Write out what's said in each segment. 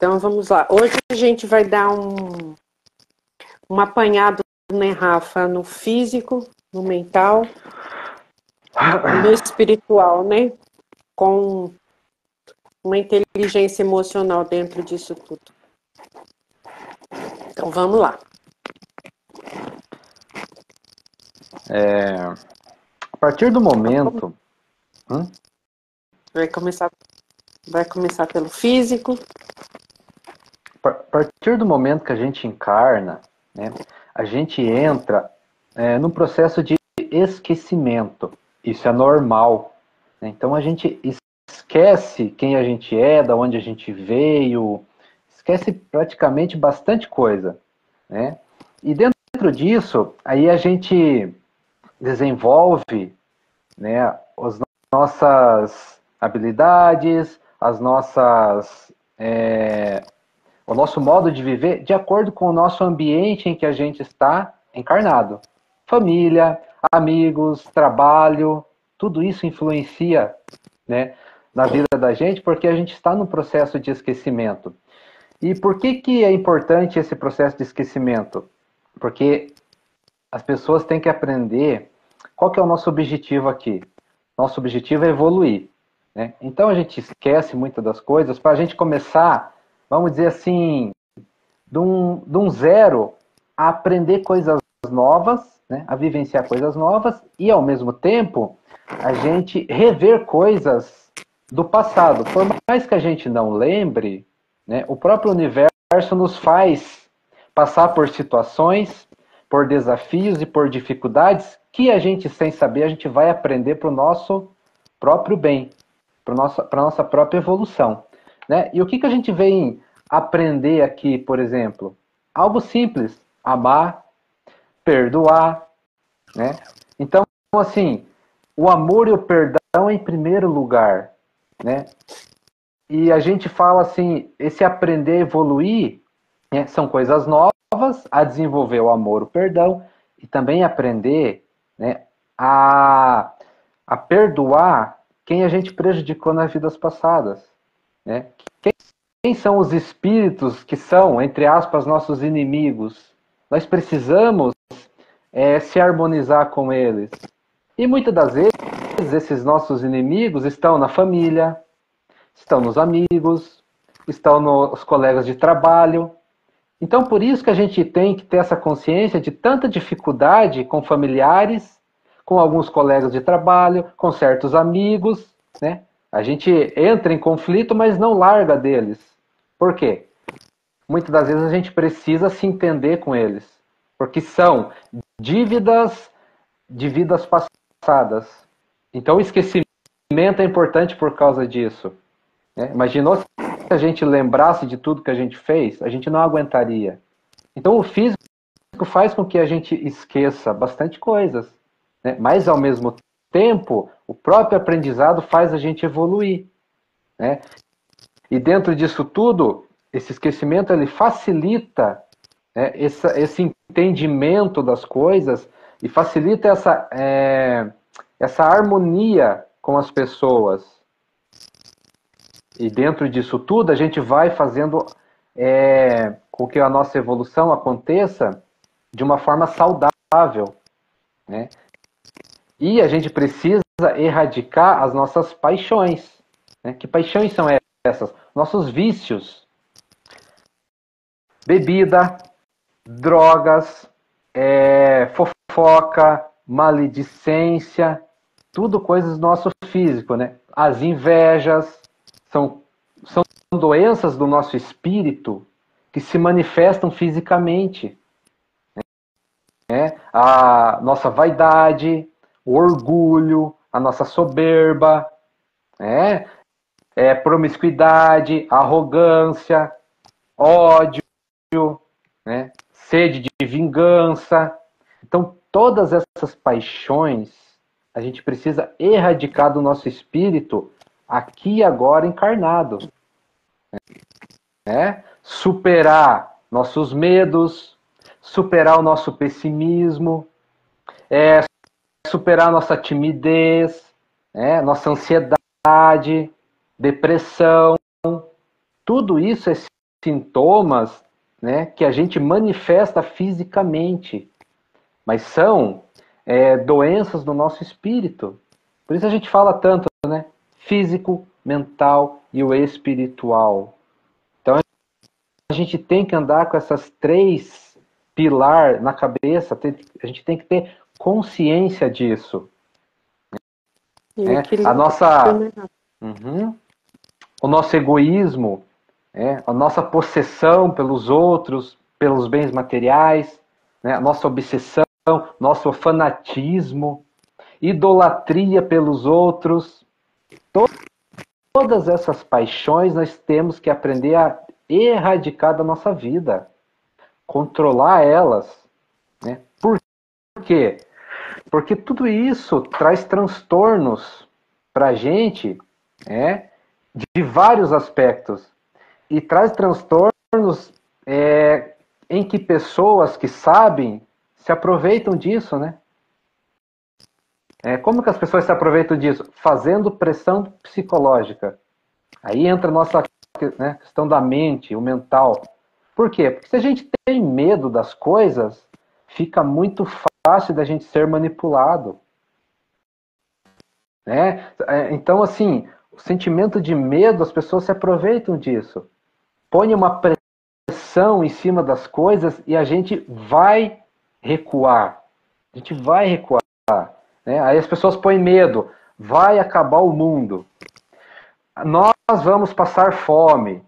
Então vamos lá. Hoje a gente vai dar um apanhado, né, Rafa, no físico, no mental e no espiritual, né? Com uma inteligência emocional dentro disso tudo. Então vamos lá. A partir do momento... Vai começar pelo físico. A partir do momento que a gente encarna, né, a gente entra num processo de esquecimento. Isso é normal, né? Então a gente esquece quem a gente é, da onde a gente veio, esquece praticamente bastante coisa, né? E dentro disso, aí a gente desenvolve, né, as nossas habilidades, o nosso modo de viver de acordo com o nosso ambiente em que a gente está encarnado. Família, amigos, trabalho, tudo isso influencia, né, na vida da gente, porque a gente está num processo de esquecimento. E por que é importante esse processo de esquecimento? Porque as pessoas têm que aprender qual que é o nosso objetivo aqui. Nosso objetivo é evoluir, né? Então a gente esquece muitas das coisas para a gente começar, vamos dizer assim, de um zero a aprender coisas novas, né? A vivenciar coisas novas e, ao mesmo tempo, a gente rever coisas do passado. Por mais que a gente não lembre, né, o próprio universo nos faz passar por situações, por desafios e por dificuldades que a gente, sem saber, a gente vai aprender para o nosso próprio bem, para a nossa própria evolução, né? E o que a gente vem aprender aqui, por exemplo? Algo simples: amar, perdoar, né? Então, assim, o amor e o perdão em primeiro lugar, né? E a gente fala assim, esse aprender a evoluir, né, são coisas novas, a desenvolver o amor, o perdão, e também aprender, né, a perdoar quem a gente prejudicou nas vidas passadas, né? Quem são os espíritos que são, entre aspas, nossos inimigos? Nós precisamos se harmonizar com eles. E muitas das vezes esses nossos inimigos estão na família, estão nos amigos, estão nos colegas de trabalho. Então, por isso que a gente tem que ter essa consciência de tanta dificuldade com familiares, com alguns colegas de trabalho, com certos amigos, né? A gente entra em conflito, mas não larga deles. Por quê? Muitas das vezes a gente precisa se entender com eles, porque são dívidas de vidas passadas. Então, o esquecimento é importante por causa disso, né? Imaginou se a gente lembrasse de tudo que a gente fez, a gente não aguentaria. Então, o físico faz com que a gente esqueça bastante coisas, né? Mas, ao mesmo tempo, o próprio aprendizado faz a gente evoluir, né? E dentro disso tudo, esse esquecimento ele facilita, né, esse entendimento das coisas e facilita essa harmonia com as pessoas. E dentro disso tudo, a gente vai fazendo com que a nossa evolução aconteça de uma forma saudável, né? E a gente precisa erradicar as nossas paixões, né? Que paixões são essas? Nossos vícios. Bebida, drogas, fofoca, maledicência, tudo coisas do nosso físico, né? As invejas são doenças do nosso espírito que se manifestam fisicamente, né? A nossa vaidade, o orgulho, a nossa soberba, né? Promiscuidade, arrogância, ódio, né? Sede de vingança. Então, todas essas paixões a gente precisa erradicar do nosso espírito aqui e agora encarnado, né? Superar nossos medos, superar o nosso pessimismo, superar nossa timidez, né? Nossa ansiedade, depressão. Tudo isso é sintomas, né, que a gente manifesta fisicamente, mas são doenças do nosso espírito. Por isso a gente fala tanto, né? Físico, mental e o espiritual. Então a gente tem que andar com essas três pilares na cabeça, a gente tem que ter consciência disso. A nossa, o nosso egoísmo, a nossa possessão pelos outros, pelos bens materiais, né? A nossa obsessão, nosso fanatismo, idolatria pelos outros. Todas essas paixões nós temos que aprender a erradicar da nossa vida, controlar elas. Né? Por quê? Porque tudo isso traz transtornos para a gente, de vários aspectos. E traz transtornos em que pessoas que sabem se aproveitam disso, né? Como que as pessoas se aproveitam disso? Fazendo pressão psicológica. Aí entra a nossa questão da mente, o mental. Por quê? Porque se a gente tem medo das coisas, fica muito fácil da gente ser manipulado. Então, assim, o sentimento de medo, as pessoas se aproveitam disso. Põe uma pressão em cima das coisas e a gente vai recuar. A gente vai recuar. Aí as pessoas põem medo. Vai acabar o mundo. Nós vamos passar fome.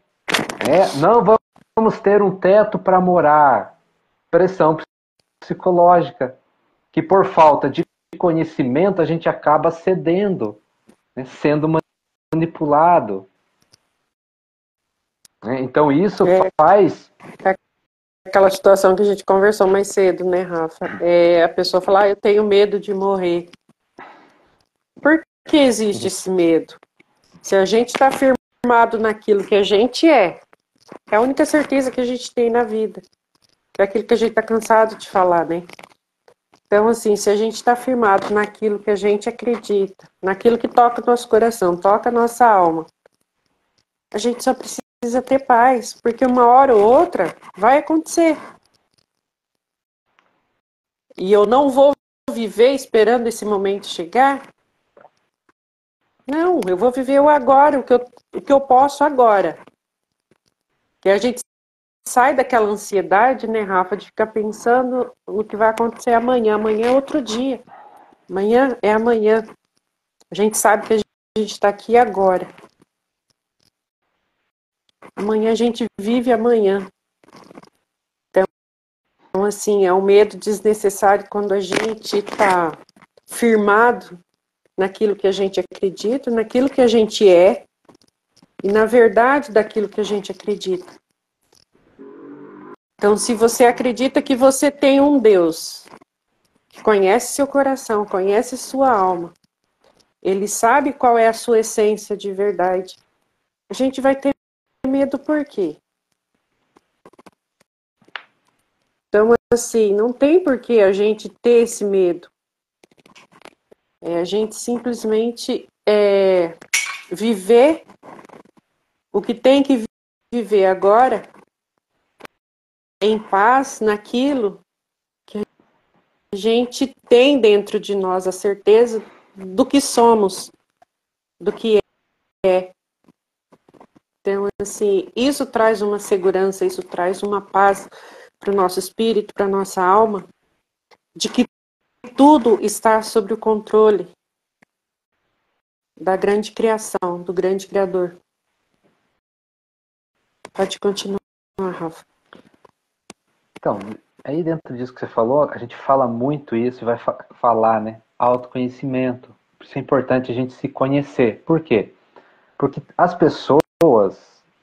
Não vamos ter um teto para morar. Pressão psicológica. Que por falta de conhecimento a gente acaba cedendo, sendo manipulado. Então isso faz... Aquela situação que a gente conversou mais cedo, né, Rafa? A pessoa fala, eu tenho medo de morrer. Por que existe esse medo? Se a gente está firmado naquilo que a gente é a única certeza que a gente tem na vida. Que é aquilo que a gente está cansado de falar, né? Então, assim, se a gente está firmado naquilo que a gente acredita, naquilo que toca o nosso coração, toca a nossa alma, a gente só precisa ter paz, porque uma hora ou outra vai acontecer. E eu não vou viver esperando esse momento chegar. Não, eu vou viver o agora, o que eu posso agora. E a gente sai daquela ansiedade, né, Rafa, de ficar pensando no que vai acontecer amanhã. Amanhã é outro dia. Amanhã é amanhã. A gente sabe que a gente está aqui agora. Amanhã a gente vive amanhã. Então, assim, é um medo desnecessário quando a gente está firmado naquilo que a gente acredita, naquilo que a gente é e na verdade daquilo que a gente acredita. Então, se você acredita que você tem um Deus que conhece seu coração, conhece sua alma, ele sabe qual é a sua essência de verdade, a gente vai ter medo por quê? Então, assim, não tem por que a gente ter esse medo. A gente simplesmente viver o que tem que viver agora em paz naquilo que a gente tem dentro de nós, a certeza do que somos, do que é. Então, assim, isso traz uma segurança, isso traz uma paz para o nosso espírito, para a nossa alma, de que tudo está sob o controle da grande criação, do grande Criador. Pode continuar, Rafa. Então, aí dentro disso que você falou, a gente fala muito isso e vai falar, né? Autoconhecimento. Por isso é importante a gente se conhecer. Por quê? Porque as pessoas,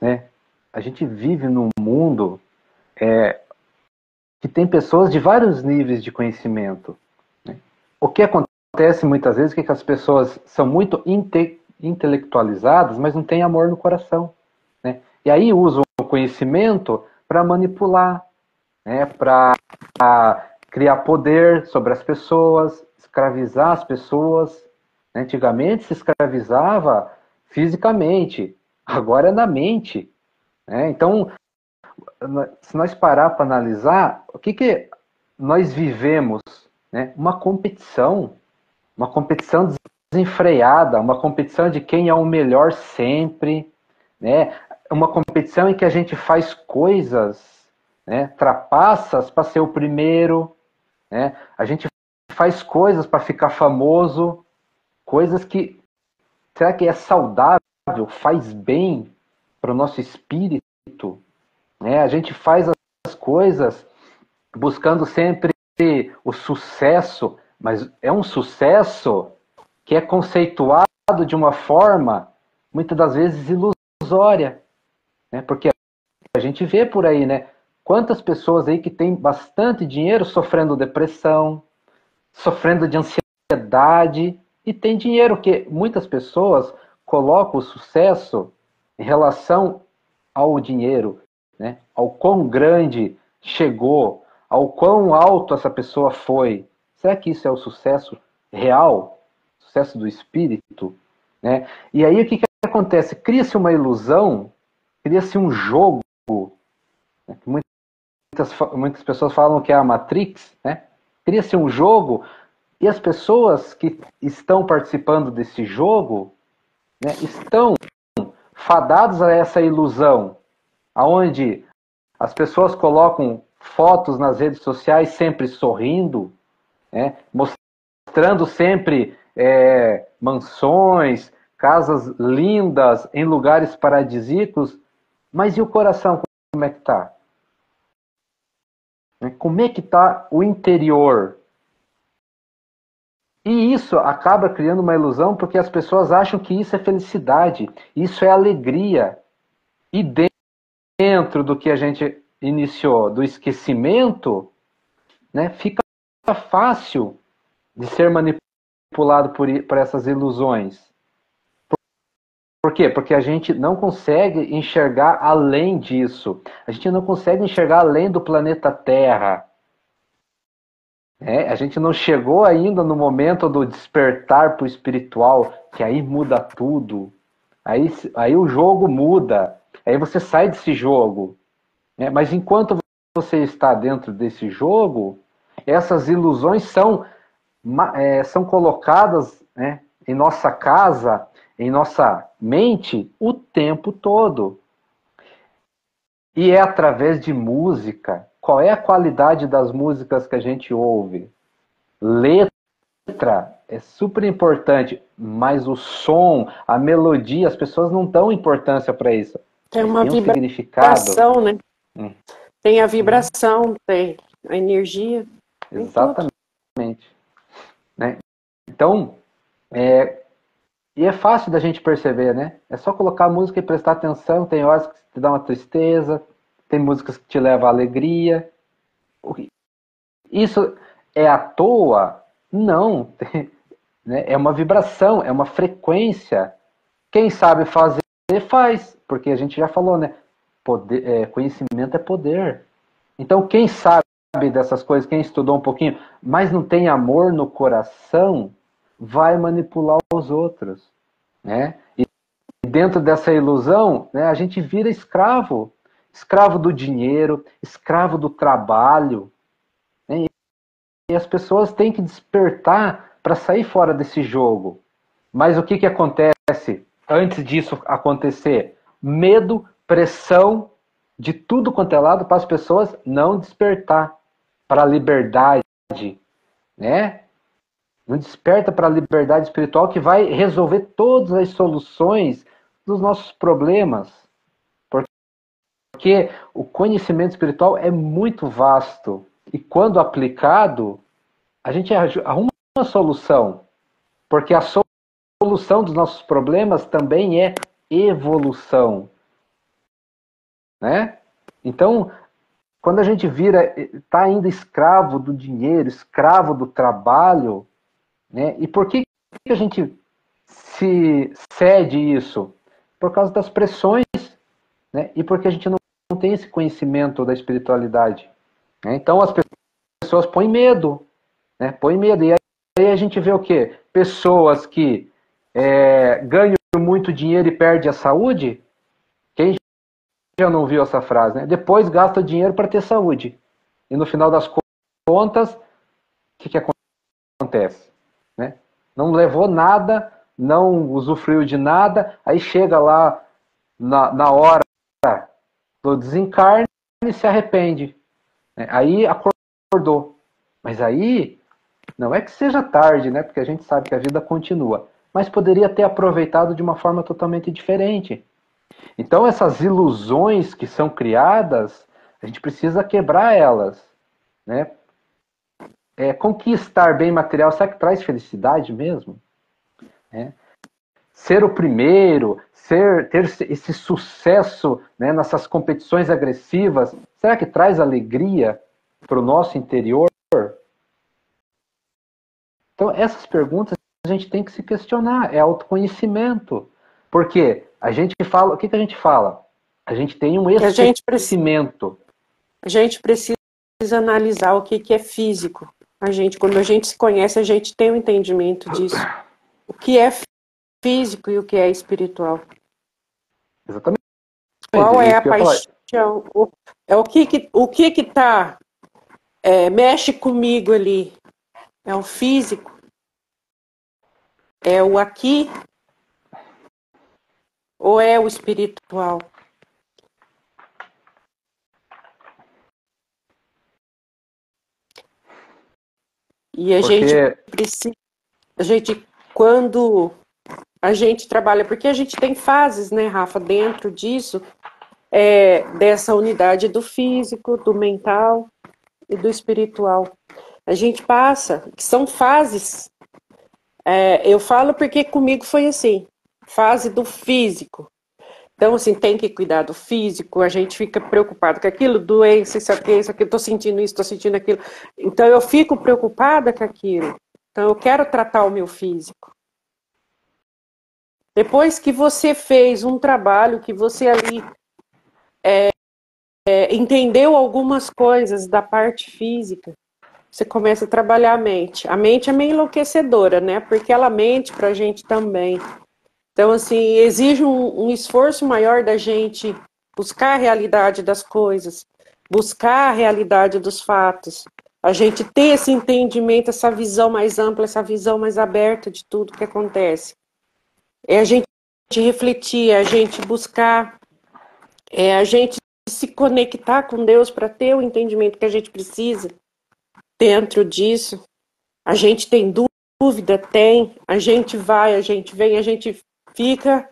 né? A gente vive num mundo que tem pessoas de vários níveis de conhecimento. Né? O que acontece muitas vezes é que as pessoas são muito intelectualizadas, mas não têm amor no coração. Né? E aí usam o conhecimento para manipular, né? Para criar poder sobre as pessoas, escravizar as pessoas. Antigamente se escravizava fisicamente, agora é na mente. Né? Então, se nós parar para analisar, o que nós vivemos, né? Uma competição desenfreada, uma competição de quem é o melhor sempre, né? Uma competição em que a gente faz coisas, né, trapaças para ser o primeiro, né? A gente faz coisas para ficar famoso, coisas que, será que é saudável, faz bem para o nosso espírito, né? A gente faz as coisas buscando sempre o sucesso, mas é um sucesso que é conceituado de uma forma, muitas das vezes, ilusória, né? Porque a gente vê por aí, né? Quantas pessoas aí que têm bastante dinheiro sofrendo depressão, sofrendo de ansiedade, e tem dinheiro, que muitas pessoas colocam o sucesso em relação ao dinheiro, né? Ao quão grande chegou, ao quão alto essa pessoa foi. Será que isso é o sucesso real? Sucesso do espírito? Né? E aí o que acontece? Cria-se uma ilusão, cria-se um jogo, né? Muitas pessoas falam que é a Matrix, né? Cria-se um jogo e as pessoas que estão participando desse jogo, né, estão fadados a essa ilusão, aonde as pessoas colocam fotos nas redes sociais sempre sorrindo, né, mostrando sempre mansões, casas lindas em lugares paradisíacos, mas e o coração, como é que está? Como é que está o interior? E isso acaba criando uma ilusão, porque as pessoas acham que isso é felicidade, isso é alegria. E dentro do que a gente iniciou, do esquecimento, né, fica fácil de ser manipulado por essas ilusões. Por quê? Porque a gente não consegue enxergar além disso. A gente não consegue enxergar além do planeta Terra. A gente não chegou ainda no momento do despertar para o espiritual, que aí muda tudo. Aí o jogo muda. Aí você sai desse jogo. Mas enquanto você está dentro desse jogo, essas ilusões são colocadas, né, em nossa casa, em nossa mente, o tempo todo. E é através de música. Qual é a qualidade das músicas que a gente ouve? Letra é super importante, mas o som, a melodia, as pessoas não dão importância para isso. Tem uma tem um significado, né? Tem a vibração, tem a energia. Exatamente. Né? Então, e é fácil da gente perceber, né? É só colocar a música e prestar atenção. Tem horas que te dá uma tristeza, tem músicas que te levam à alegria. Isso é à toa? Não. Né? É uma vibração, é uma frequência. Quem sabe fazer, faz. Porque a gente já falou, né? Conhecimento é poder. Então, quem sabe dessas coisas, quem estudou um pouquinho, mas não tem amor no coração, vai manipular os outros. Né? E dentro dessa ilusão, né, a gente vira escravo. Escravo do dinheiro, escravo do trabalho. Né? E as pessoas têm que despertar para sair fora desse jogo. Mas o que acontece antes disso acontecer? Medo, pressão de tudo quanto é lado para as pessoas não despertar para a liberdade, né? Não desperta para a liberdade espiritual que vai resolver todas as soluções dos nossos problemas. Porque o conhecimento espiritual é muito vasto e quando aplicado, a gente arruma uma solução. Porque a solução dos nossos problemas também é evolução. Né? Então, quando a gente está ainda escravo do dinheiro, escravo do trabalho, né? E por que a gente se cede isso? Por causa das pressões, né? E porque a gente não tem esse conhecimento da espiritualidade. Né? Então as pessoas põem medo, né? Põem medo. E aí a gente vê o quê? Pessoas que ganham muito dinheiro e perdem a saúde. Quem já não viu essa frase, né? Depois gasta dinheiro para ter saúde. E no final das contas, o que acontece? Né? Não levou nada, não usufruiu de nada, aí chega lá na hora do desencarne e se arrepende. Né? Aí acordou. Mas aí, não é que seja tarde, né? Porque a gente sabe que a vida continua. Mas poderia ter aproveitado de uma forma totalmente diferente. Então, essas ilusões que são criadas, a gente precisa quebrar elas. Né? Conquistar bem material, será que traz felicidade mesmo? Ser o primeiro, ter esse sucesso, né, nessas competições agressivas, será que traz alegria para o nosso interior? Então, essas perguntas a gente tem que se questionar, é autoconhecimento. Porque a gente fala, o que a gente fala? A gente tem um esquecimento. A gente precisa analisar o que é físico. Quando a gente se conhece, a gente tem um entendimento disso. O que é físico e o que é espiritual. Exatamente. Qual é a paixão? O que tá mexe comigo ali? É o físico? É o aqui? Ou é o espiritual? E quando a gente trabalha, porque a gente tem fases, né, Rafa, dentro disso, dessa unidade do físico, do mental e do espiritual. A gente passa, que são fases. Eu falo porque comigo foi assim, fase do físico. Então, assim, tem que cuidar do físico, a gente fica preocupado com aquilo, doença, isso aqui, estou sentindo isso, estou sentindo aquilo. Então, eu fico preocupada com aquilo. Então, eu quero tratar o meu físico. Depois que você fez um trabalho, que você ali entendeu algumas coisas da parte física, você começa a trabalhar a mente. A mente é meio enlouquecedora, né? Porque ela mente pra gente também. Então, assim, exige um esforço maior da gente buscar a realidade das coisas, buscar a realidade dos fatos, a gente ter esse entendimento, essa visão mais ampla, essa visão mais aberta de tudo que acontece. É a gente refletir, é a gente buscar, é a gente se conectar com Deus para ter o entendimento que a gente precisa dentro disso. A gente tem dúvida? Tem. A gente vai, a gente vem, a gente fica...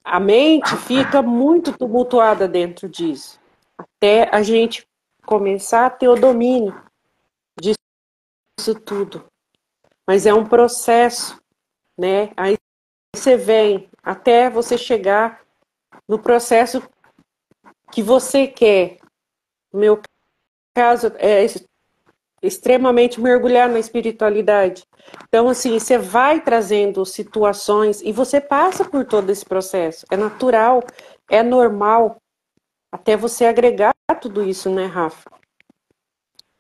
A mente fica muito tumultuada dentro disso, até a gente começar a ter o domínio disso tudo. Mas é um processo, né? Aí você vem até você chegar no processo que você quer. No meu caso, é extremamente mergulhar na espiritualidade. Então, assim, você vai trazendo situações e você passa por todo esse processo. É natural, é normal. Até você agregar tudo isso, né, Rafa?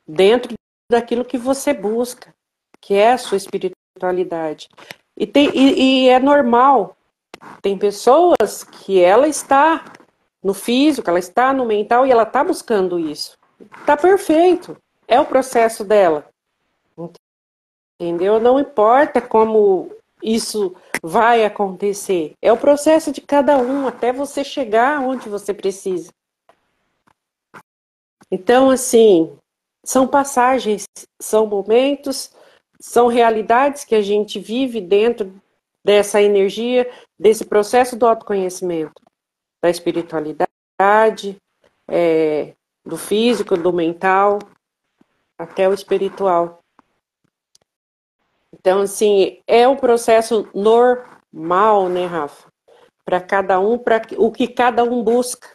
Dentro daquilo que você busca, que é a sua espiritualidade. E é normal. Tem pessoas que ela está no físico, ela está no mental e ela está buscando isso. Está perfeito. É o processo dela. Entendeu? Não importa como isso vai acontecer. É o processo de cada um até você chegar onde você precisa. Então, assim, são passagens, são momentos, são realidades que a gente vive dentro dessa energia, desse processo do autoconhecimento, da espiritualidade, do físico, do mental, até o espiritual. Então, assim, é um processo normal, né, Rafa? Para cada um, para o que cada um busca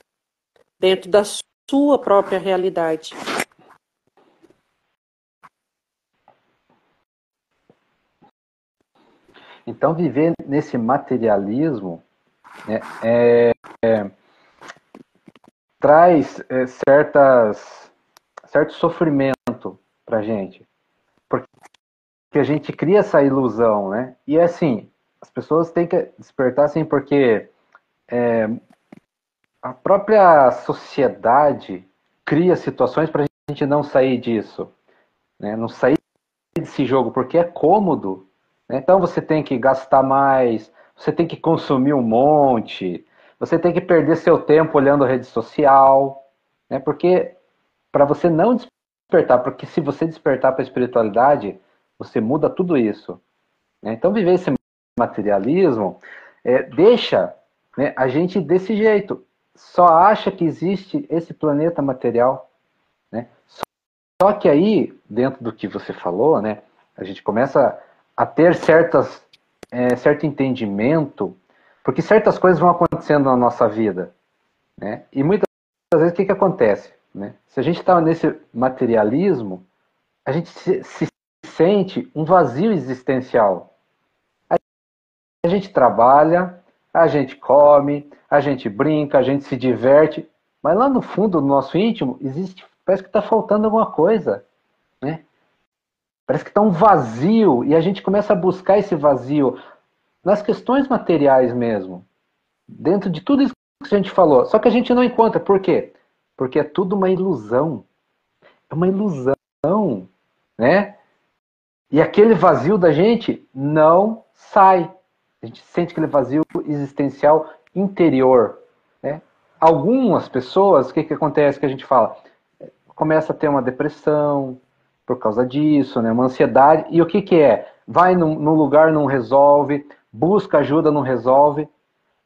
dentro da sua própria realidade. Então, viver nesse materialismo, né, traz certo sofrimento para a gente. Porque a gente cria essa ilusão, né? E assim, as pessoas têm que despertar assim, porque a própria sociedade cria situações para a gente não sair disso, né? Não sair desse jogo, porque é cômodo, né? Então você tem que gastar mais, você tem que consumir um monte, você tem que perder seu tempo olhando rede social, né? Porque para você não despertar, porque se você despertar para a espiritualidade, você muda tudo isso, né? Então viver esse materialismo deixa, né, a gente desse jeito, só acha que existe esse planeta material, né? Só que aí, dentro do que você falou, né, a gente começa a ter certo entendimento, porque certas coisas vão acontecendo na nossa vida, né? E muitas vezes o que acontece? Né? Se a gente está nesse materialismo, a gente se sente um vazio existencial. A gente trabalha, a gente come, a gente brinca, a gente se diverte, mas lá no fundo, no nosso íntimo, existe, parece que está faltando alguma coisa, né? Parece que está um vazio e a gente começa a buscar esse vazio nas questões materiais mesmo, dentro de tudo isso que a gente falou. Só que a gente não encontra. Por quê? Porque é tudo uma ilusão. É uma ilusão, né? E aquele vazio da gente não sai. A gente sente aquele vazio existencial interior, né? Algumas pessoas, o que acontece que a gente fala? Começa a ter uma depressão por causa disso, né? Uma ansiedade. E o que é? Vai no lugar, não resolve, busca ajuda, não resolve,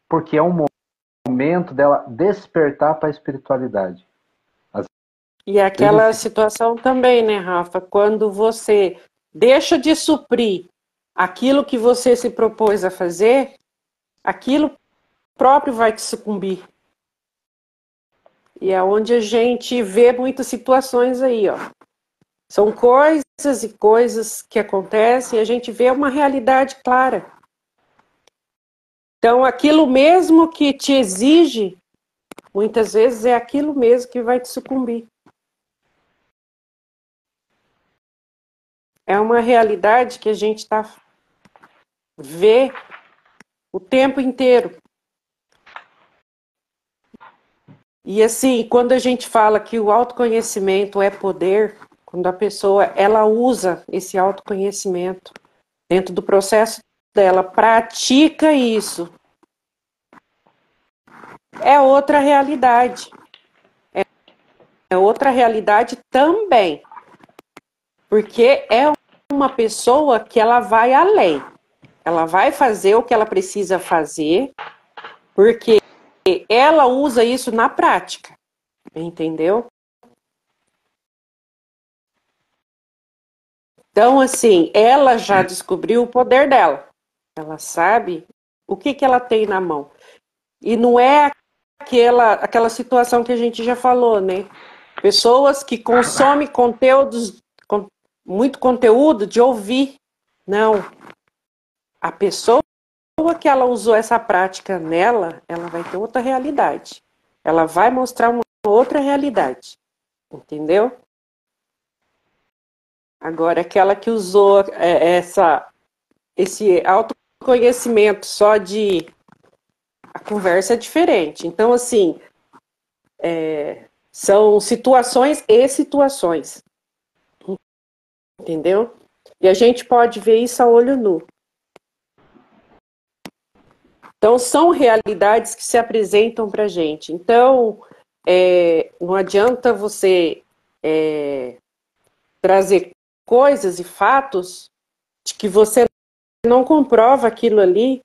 porque é um momento dela despertar para a espiritualidade. Às E aquela vezes, situação também, né, Rafa? Quando você deixa de suprir aquilo que você se propôs a fazer, aquilo próprio vai te sucumbir. E é onde a gente vê muitas situações aí, ó. São coisas e coisas que acontecem e a gente vê uma realidade clara. Então, aquilo mesmo que te exige, muitas vezes é aquilo mesmo que vai te sucumbir. É uma realidade que a gente vê o tempo inteiro. E assim, quando a gente fala que o autoconhecimento é poder, quando a pessoa ela usa esse autoconhecimento dentro do processo dela, pratica isso, é outra realidade. É outra realidade também. Porque é uma pessoa que ela vai além. Ela vai fazer o que ela precisa fazer, porque ela usa isso na prática. Entendeu? Então, assim, ela já descobriu o poder dela. Ela sabe o que ela tem na mão. E não é aquela situação que a gente já falou, né? Pessoas que consomem conteúdos, muito conteúdo de ouvir. Não. A pessoa que ela usou essa prática nela, ela vai ter outra realidade. Ela vai mostrar uma outra realidade. Entendeu? Agora, aquela que usou esse autoconhecimento só de... A conversa é diferente. Então, assim, são situações e situações. Entendeu? E a gente pode ver isso a olho nu. Então, são realidades que se apresentam para a gente. Então, não adianta você trazer coisas e fatos de que você não comprova aquilo ali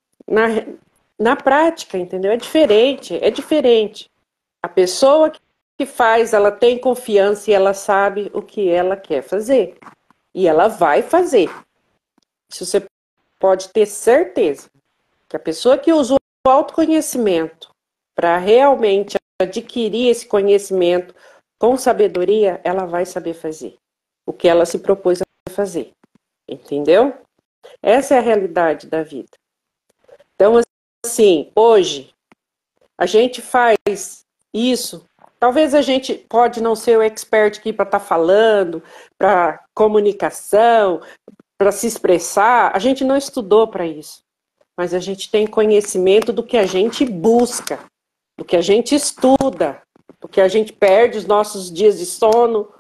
na prática, entendeu? É diferente, é diferente. A pessoa que faz, ela tem confiança e ela sabe o que ela quer fazer. E ela vai fazer. Isso você pode ter certeza. Que a pessoa que usa o autoconhecimento para realmente adquirir esse conhecimento com sabedoria, ela vai saber fazer o que ela se propôs a fazer. Entendeu? Essa é a realidade da vida. Então, assim, hoje, a gente faz isso. Talvez a gente pode não ser o expert aqui para estar falando, para comunicação, para se expressar. A gente não estudou para isso. Mas a gente tem conhecimento do que a gente busca. do que a gente estuda, do que a gente perde os nossos dias de sono,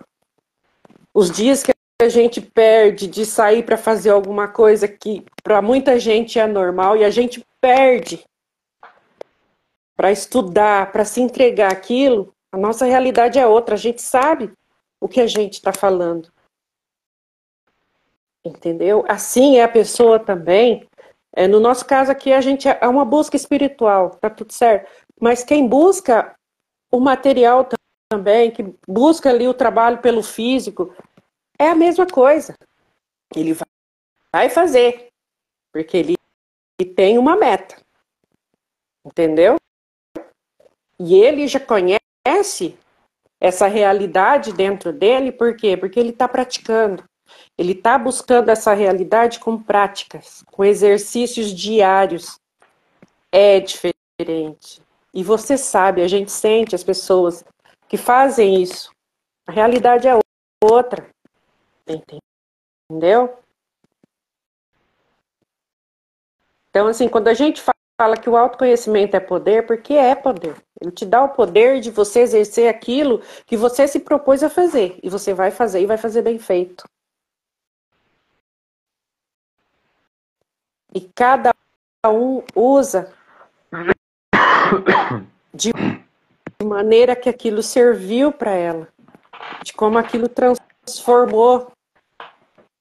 os dias que a gente perde de sair para fazer alguma coisa que para muita gente é normal e a gente perde para estudar, para se entregar aquilo, a nossa realidade é outra, a gente sabe o que a gente está falando. Entendeu? Assim é a pessoa também. No nosso caso aqui, a gente é uma busca espiritual, tá tudo certo. Mas quem busca o material também, que busca ali o trabalho pelo físico, é a mesma coisa. Ele vai fazer, porque ele tem uma meta. Entendeu? E ele já conhece essa realidade dentro dele, por quê? Porque ele está praticando. Ele está buscando essa realidade com práticas, com exercícios diários. É diferente. E você sabe, a gente sente as pessoas que fazem isso. A realidade é outra. Entendeu? Então, assim, quando a gente fala que o autoconhecimento é poder, porque é poder. Ele te dá o poder de você exercer aquilo que você se propôs a fazer. E você vai fazer e vai fazer bem feito. E cada um usa de maneira que aquilo serviu para ela, de como aquilo transformou,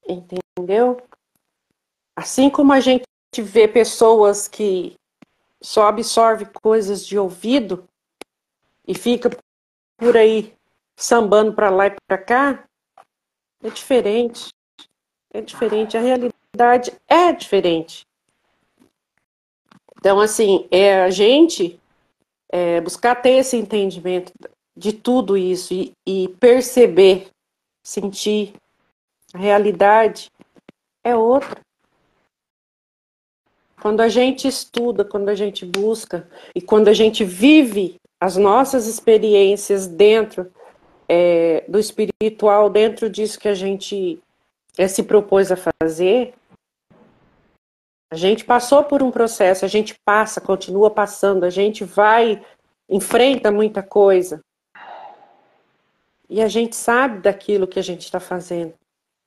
entendeu? Assim como a gente vê pessoas que só absorvem coisas de ouvido e fica por aí sambando para lá e para cá, é diferente. É diferente, a realidade é diferente. Então, assim, a gente buscar ter esse entendimento de tudo isso e perceber, sentir a realidade é outra. Quando a gente estuda, quando a gente busca e quando a gente vive as nossas experiências dentro do espiritual, dentro disso que a gente se propôs a fazer, a gente passou por um processo, a gente passa, continua passando, a gente vai, enfrenta muita coisa. E a gente sabe daquilo que a gente está fazendo.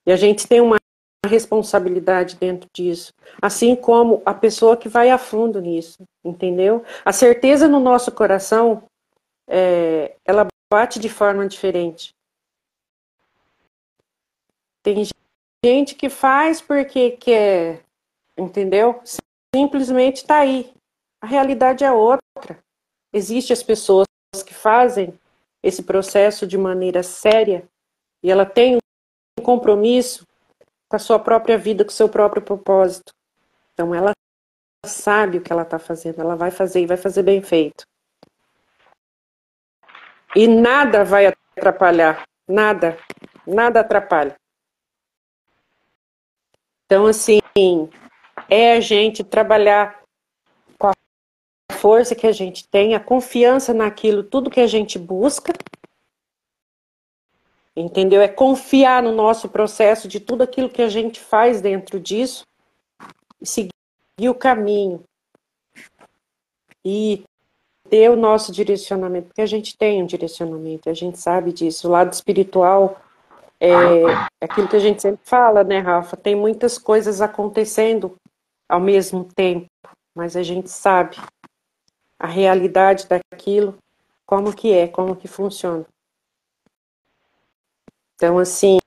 E a gente tem uma responsabilidade dentro disso. Assim como a pessoa que vai a fundo nisso, entendeu? A certeza no nosso coração, ela bate de forma diferente. Tem gente que faz porque quer, entendeu? Simplesmente está aí. A realidade é outra. Existem as pessoas que fazem esse processo de maneira séria e ela tem um compromisso com a sua própria vida, com o seu próprio propósito. Então ela sabe o que ela está fazendo, ela vai fazer e vai fazer bem feito. E nada vai atrapalhar, nada atrapalha. Então, assim, é a gente trabalhar com a força que a gente tem, a confiança naquilo, tudo que a gente busca, entendeu? É confiar no nosso processo de tudo aquilo que a gente faz dentro disso e seguir o caminho e ter o nosso direcionamento, porque a gente tem um direcionamento, a gente sabe disso. O lado espiritual é aquilo que a gente sempre fala, né, Rafa? Tem muitas coisas acontecendo ao mesmo tempo, mas a gente sabe a realidade daquilo, como que funciona. Então, assim,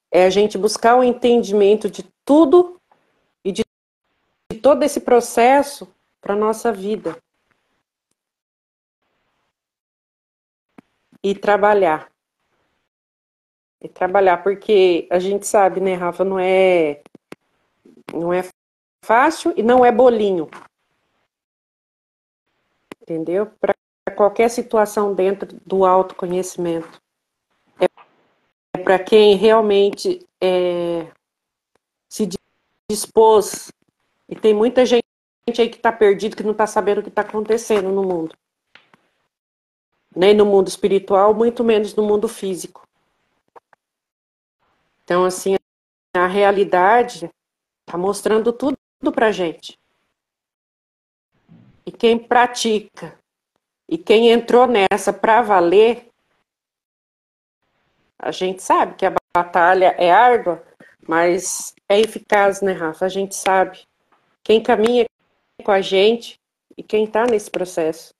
é a gente buscar o entendimento de tudo e de todo esse processo para a nossa vida. E trabalhar. E trabalhar, porque a gente sabe, né, Rafa, não é fácil e não é bolinho. Entendeu? Para qualquer situação dentro do autoconhecimento. É para quem realmente se dispôs. E tem muita gente aí que está perdido, que não está sabendo o que está acontecendo no mundo. Nem no mundo espiritual, muito menos no mundo físico. Então, assim, a realidade está mostrando tudo pra gente. E quem pratica, e quem entrou nessa para valer, a gente sabe que a batalha é árdua, mas é eficaz, né, Rafa? A gente sabe. Quem caminha com a gente e quem está nesse processo.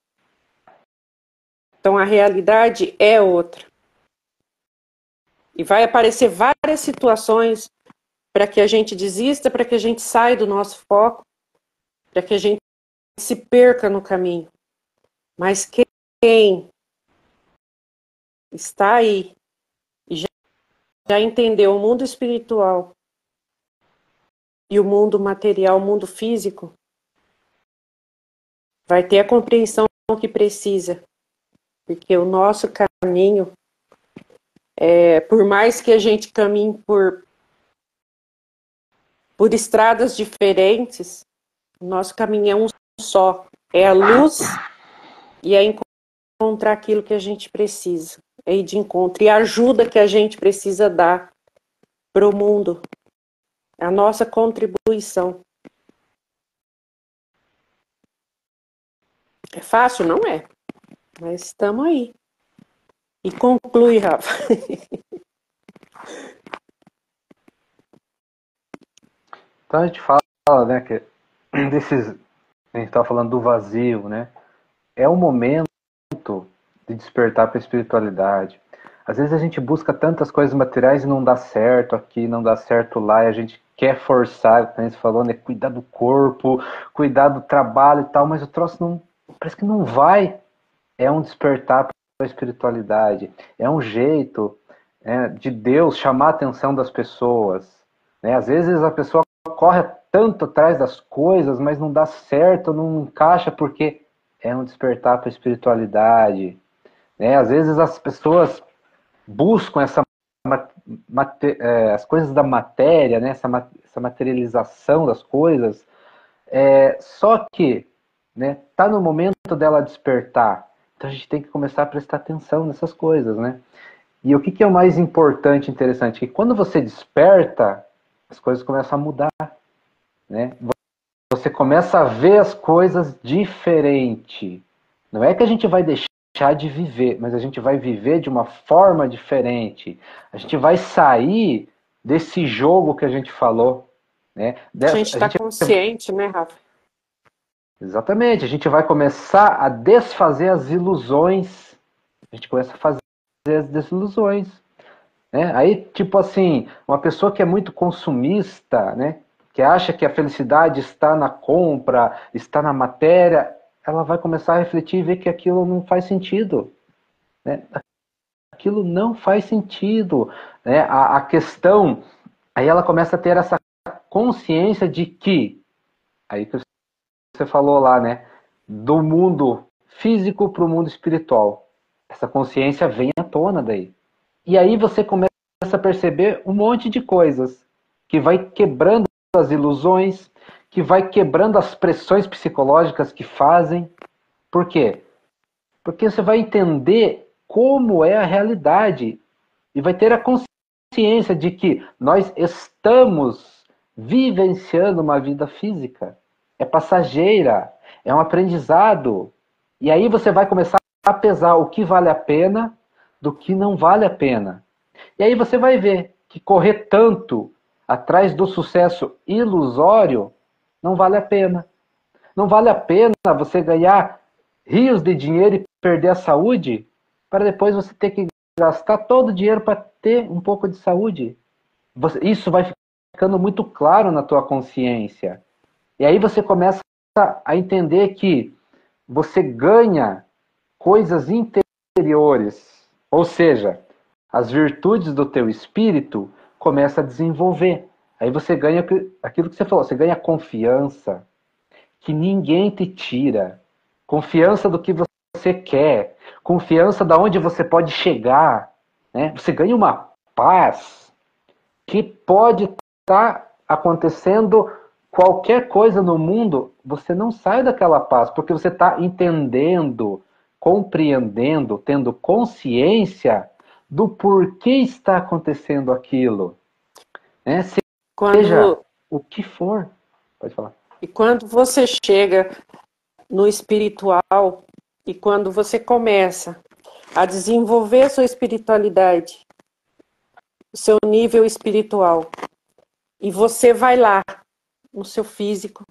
Então a realidade é outra. E vai aparecer várias situações para que a gente desista, para que a gente saia do nosso foco, para que a gente se perca no caminho. Mas quem está aí e já entendeu o mundo espiritual e o mundo material, o mundo físico, vai ter a compreensão que precisa. Porque o nosso caminho, por mais que a gente caminhe por estradas diferentes, o nosso caminho é um só. É a luz e é encontrar aquilo que a gente precisa. É ir de encontro. E a ajuda que a gente precisa dar para o mundo. É a nossa contribuição. É fácil? Não é. Mas estamos aí. E conclui, Rafa. Então a gente fala, né, que desses, a gente está falando do vazio, né? É o momento de despertar para a espiritualidade. Às vezes a gente busca tantas coisas materiais e não dá certo aqui, não dá certo lá, e a gente quer forçar, como a gente falou, né? Cuidar do corpo, cuidar do trabalho e tal, mas o troço não, parece que não vai. É um despertar para a espiritualidade, é um jeito, de Deus chamar a atenção das pessoas, né? Às vezes a pessoa corre tanto atrás das coisas, mas não dá certo, não encaixa porque é um despertar para a espiritualidade, né? Às vezes as pessoas buscam as coisas da matéria, né? Essa materialização das coisas, só que, né, tá no momento dela despertar. Então a gente tem que começar a prestar atenção nessas coisas, né? E o que é o mais importante, interessante, que quando você desperta, as coisas começam a mudar, né? Você começa a ver as coisas diferente. Não é que a gente vai deixar de viver, mas a gente vai viver de uma forma diferente. A gente vai sair desse jogo que a gente falou, né? A gente está consciente, né, Rafa? Exatamente, a gente vai começar a desfazer as ilusões. A gente começa a fazer as desilusões, né? Aí, tipo assim, uma pessoa que é muito consumista, né? Que acha que a felicidade está na compra, está na matéria, ela vai começar a refletir e ver que aquilo não faz sentido, né? Aquilo não faz sentido, né? A questão, aí ela começa a ter essa consciência de que, aí que você falou lá, né? Do mundo físico para o mundo espiritual. Essa consciência vem à tona daí. E aí você começa a perceber um monte de coisas que vai quebrando as ilusões, que vai quebrando as pressões psicológicas que fazem. Por quê? Porque você vai entender como é a realidade e vai ter a consciência de que nós estamos vivenciando uma vida física. É passageira, é um aprendizado. E aí você vai começar a pesar o que vale a pena do que não vale a pena. E aí você vai ver que correr tanto atrás do sucesso ilusório não vale a pena. Não vale a pena você ganhar rios de dinheiro e perder a saúde para depois você ter que gastar todo o dinheiro para ter um pouco de saúde. Isso vai ficando muito claro na tua consciência. E aí você começa a entender que você ganha coisas interiores, ou seja, as virtudes do teu espírito começam a desenvolver. Aí você ganha aquilo que você falou, você ganha confiança, que ninguém te tira, confiança do que você quer, confiança da onde você pode chegar, né? Você ganha uma paz que pode estar acontecendo qualquer coisa no mundo, você não sai daquela paz, porque você está entendendo, compreendendo, tendo consciência do porquê está acontecendo aquilo, né? Seja Quando, o que for. Pode falar. e quando você chega no espiritual, e quando você começa a desenvolver a sua espiritualidade, o seu nível espiritual, e você vai lá no seu físico,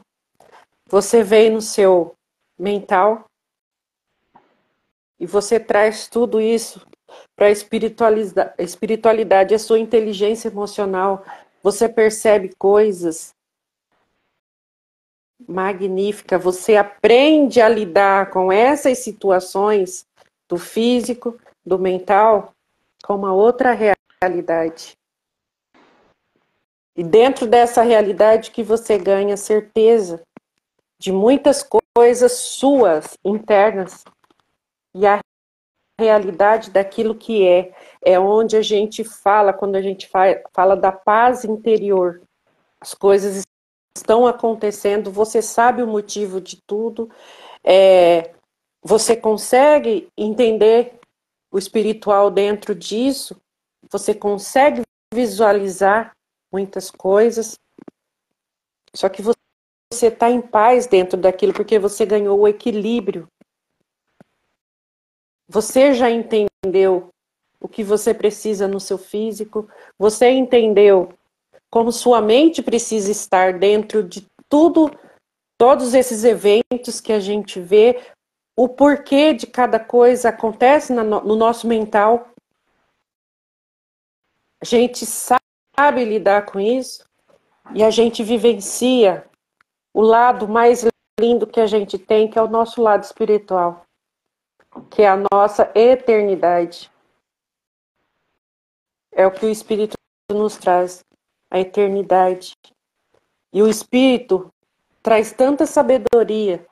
você vem no seu mental, e você traz tudo isso para a espiritualidade, a sua inteligência emocional, você percebe coisas magníficas, você aprende a lidar com essas situações do físico, do mental, com uma outra realidade. E dentro dessa realidade que você ganha certeza de muitas coisas suas, internas, e a realidade daquilo que é onde a gente fala, quando a gente fala da paz interior. As coisas estão acontecendo, você sabe o motivo de tudo, você consegue entender o espiritual dentro disso, você consegue visualizar muitas coisas, só que você está em paz dentro daquilo, porque você ganhou o equilíbrio. Você já entendeu o que você precisa no seu físico, você entendeu como sua mente precisa estar dentro de tudo, todos esses eventos que a gente vê, o porquê de cada coisa acontece no nosso mental. A gente sabe lidar com isso e a gente vivencia o lado mais lindo que a gente tem, que é o nosso lado espiritual, que é a nossa eternidade. É o que o Espírito nos traz, a eternidade. E o Espírito traz tanta sabedoria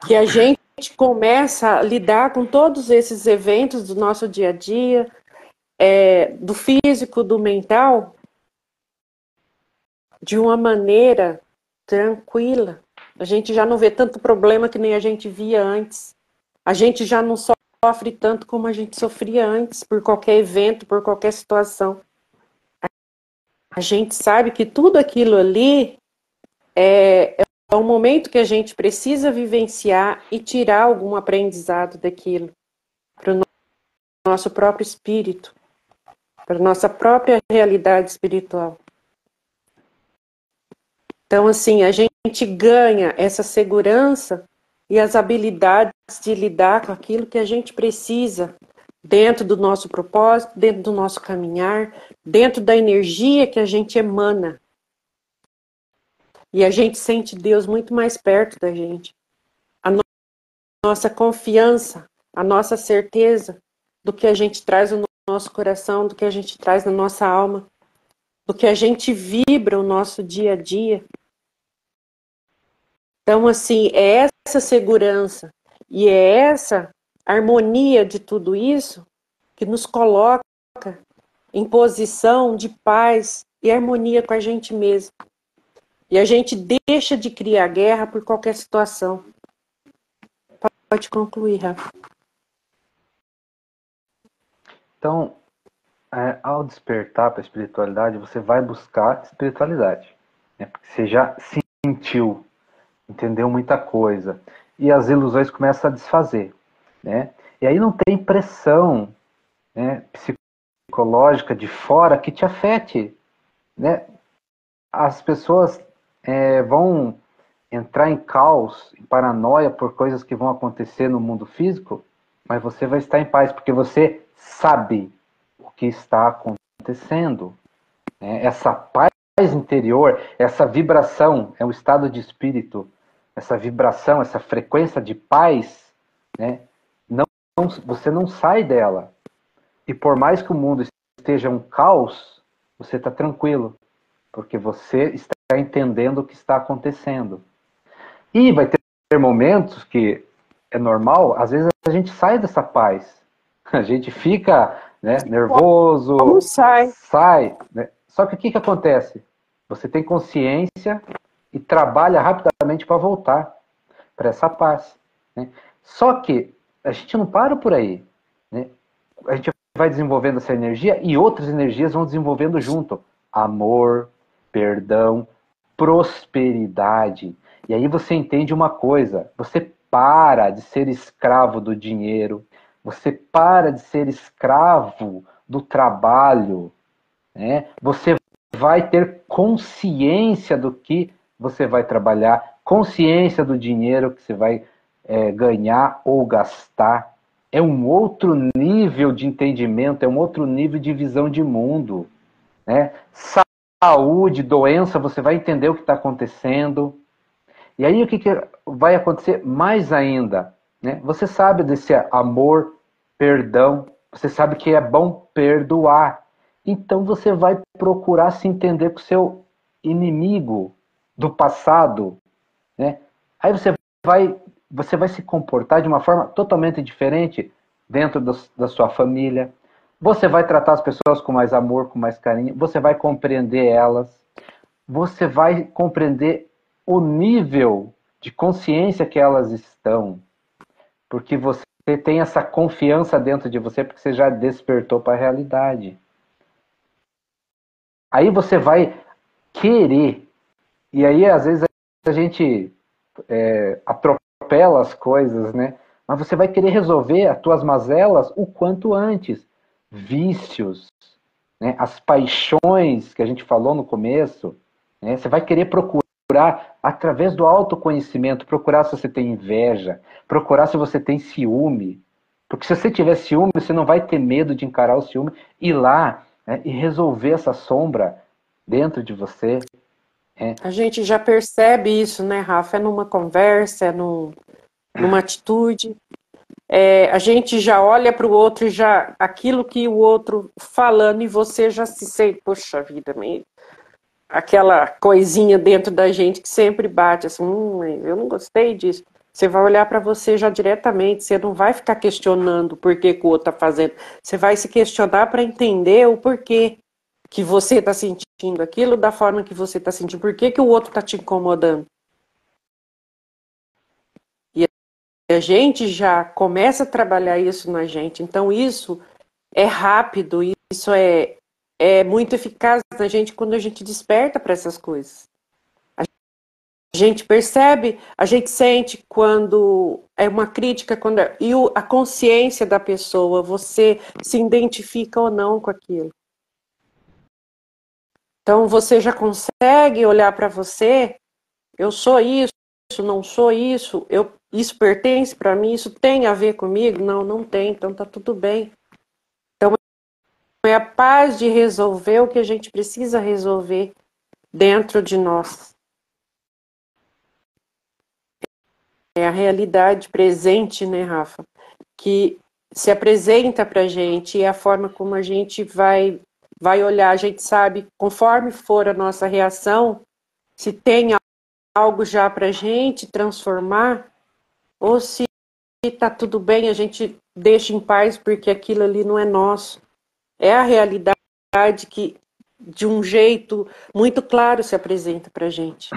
que a gente começa a lidar com todos esses eventos do nosso dia a dia, do físico, do mental, de uma maneira tranquila. A gente já não vê tanto problema que nem a gente via antes. A gente já não sofre tanto como a gente sofria antes, por qualquer evento, por qualquer situação. A gente sabe que tudo aquilo ali é um momento que a gente precisa vivenciar e tirar algum aprendizado daquilo para o nosso próprio espírito, para a nossa própria realidade espiritual. Então, assim, a gente ganha essa segurança e as habilidades de lidar com aquilo que a gente precisa dentro do nosso propósito, dentro do nosso caminhar, dentro da energia que a gente emana. E a gente sente Deus muito mais perto da gente. A nossa confiança, a nossa certeza do que a gente traz no nosso coração, do que a gente traz na nossa alma, do que a gente vibra o nosso dia a dia. Então, assim, é essa segurança e é essa harmonia de tudo isso que nos coloca em posição de paz e harmonia com a gente mesmo. E a gente deixa de criar guerra por qualquer situação. Pode concluir, Rafa. Então, ao despertar para a espiritualidade, você vai buscar espiritualidade. Né? Porque você já sentiu, entendeu muita coisa. E as ilusões começam a desfazer. Né? E aí não tem pressão, né, psicológica de fora que te afete. Né? As pessoas vão entrar em caos, em paranoia por coisas que vão acontecer no mundo físico, mas você vai estar em paz, porque você sabe o que está acontecendo. Né? Essa paz interior, essa vibração, é um estado de espírito, essa vibração, essa frequência de paz, né? Você não sai dela. E por mais que o mundo esteja um caos, você está tranquilo, porque você está entendendo o que está acontecendo. E vai ter momentos que é normal, às vezes a gente sai dessa paz. A gente fica, né, nervoso. Como sai? Sai. Né? Só que o que acontece? Você tem consciência e trabalha rapidamente para voltar para essa paz. Né? Só que a gente não para por aí. Né? A gente vai desenvolvendo essa energia e outras energias vão desenvolvendo junto. Amor, perdão, prosperidade. E aí você entende uma coisa, você para de ser escravo do dinheiro, você para de ser escravo do trabalho, né? Você vai ter consciência do que você vai trabalhar, consciência do dinheiro que você vai ganhar ou gastar. É um outro nível de entendimento, é um outro nível de visão de mundo, né? Saúde, doença, você vai entender o que está acontecendo. E aí o que vai acontecer mais ainda? Né? Você sabe desse amor, perdão, você sabe que é bom perdoar. Então você vai procurar se entender com o seu inimigo do passado. Né? Aí você vai se comportar de uma forma totalmente diferente dentro da sua família. Você vai tratar as pessoas com mais amor, com mais carinho. Você vai compreender elas. Você vai compreender o nível de consciência que elas estão, porque você tem essa confiança dentro de você, porque você já despertou para a realidade. Aí você vai querer, e aí às vezes a gente atropela as coisas, né? Mas você vai querer resolver as tuas mazelas o quanto antes. Vícios, né? As paixões que a gente falou no começo, né? Você vai querer procurar, através do autoconhecimento, procurar se você tem inveja, procurar se você tem ciúme. Porque se você tiver ciúme, você não vai ter medo de encarar o ciúme, ir lá, né, e resolver essa sombra dentro de você. A gente já percebe isso, né, Rafa? É numa conversa, numa atitude. A gente já olha para o outro e já aquilo que o outro falando e você já se sente, poxa vida, meio aquela coisinha dentro da gente que sempre bate assim, eu não gostei disso. Você vai olhar para você já diretamente, você não vai ficar questionando por que o outro está fazendo. Você vai se questionar para entender o porquê que você está sentindo aquilo da forma que você está sentindo, por que o outro está te incomodando. E a gente já começa a trabalhar isso na gente, então isso é rápido, isso é muito eficaz na gente quando a gente desperta para essas coisas. A gente percebe, a gente sente quando é uma crítica, a consciência da pessoa, você se identifica ou não com aquilo. Então você já consegue olhar para você, eu sou isso, não sou isso, isso pertence para mim, isso tem a ver comigo? Não, não tem, então tá tudo bem. Então é a paz de resolver o que a gente precisa resolver dentro de nós. É a realidade presente, né, Rafa? Que se apresenta para a gente e a forma como a gente vai olhar, a gente sabe, conforme for a nossa reação, se tem algo já para a gente transformar, ou se está tudo bem, a gente deixa em paz porque aquilo ali não é nosso. É a realidade que, de um jeito muito claro, se apresenta para a gente.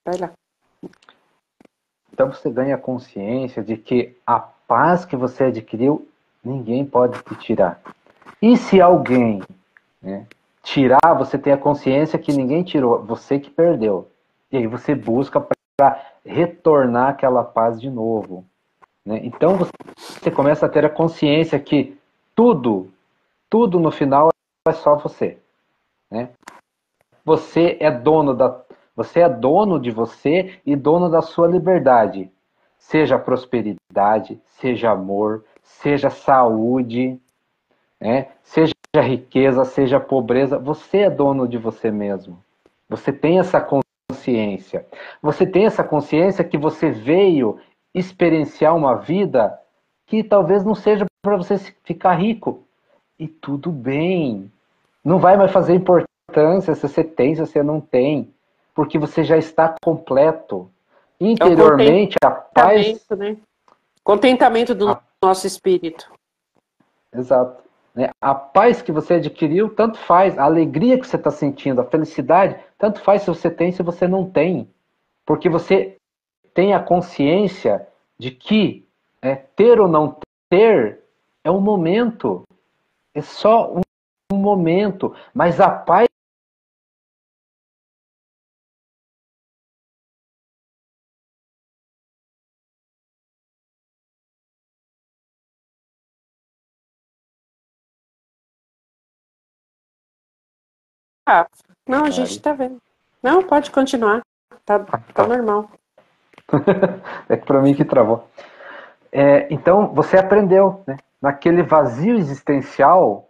Vai lá. Então você ganha consciência de que a paz que você adquiriu, ninguém pode te tirar. E se alguém, né, tirar, você tem a consciência que ninguém tirou, você que perdeu. E aí você busca para retornar aquela paz de novo. Né? Então você começa a ter a consciência que tudo no final é só você. Né? Você é dono de você e dono da sua liberdade. Seja prosperidade, seja amor, seja saúde, né? Seja riqueza, seja pobreza, você é dono de você mesmo. Você tem essa consciência. Você tem essa consciência que você veio experienciar uma vida que talvez não seja para você ficar rico. E tudo bem. Não vai mais fazer importância se você tem, se você não tem. Porque você já está completo. Interiormente, a paz. Né? Contentamento do nosso espírito. Exato. Né? A paz que você adquiriu, tanto faz. A alegria que você está sentindo, a felicidade, tanto faz se você tem, se você não tem. Porque você tem a consciência de que ter ou não ter é um momento. É só um momento. Mas a paz Rafa. Não, a gente está vendo. Não, pode continuar. Tá normal. É que para mim que travou. Então, você aprendeu, né? Naquele vazio existencial,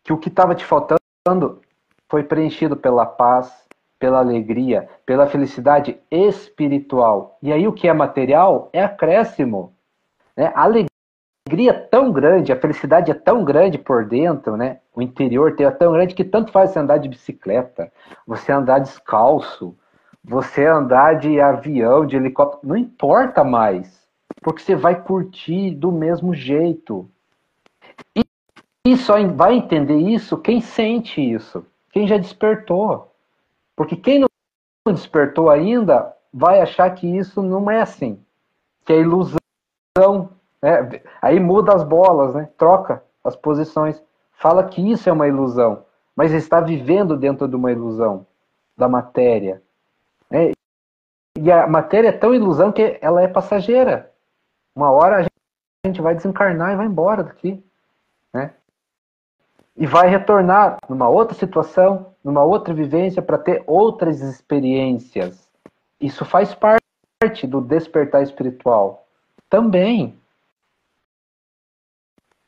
que o que estava te faltando foi preenchido pela paz, pela alegria, pela felicidade espiritual. E aí o que é material é acréscimo. Né? A alegria é tão grande, a felicidade é tão grande por dentro, né? O interior é tão grande que tanto faz você andar de bicicleta, você andar descalço, você andar de avião, de helicóptero, não importa mais, porque você vai curtir do mesmo jeito. E só vai entender isso quem sente isso, quem já despertou. Porque quem não despertou ainda vai achar que isso não é assim, que é ilusão. Né? Aí muda as bolas, né? Troca as posições. Fala que isso é uma ilusão, mas está vivendo dentro de uma ilusão da matéria. Né? E a matéria é tão ilusão que ela é passageira. Uma hora a gente vai desencarnar e vai embora daqui. Né? E vai retornar numa outra situação, numa outra vivência, para ter outras experiências. Isso faz parte do despertar espiritual. Também.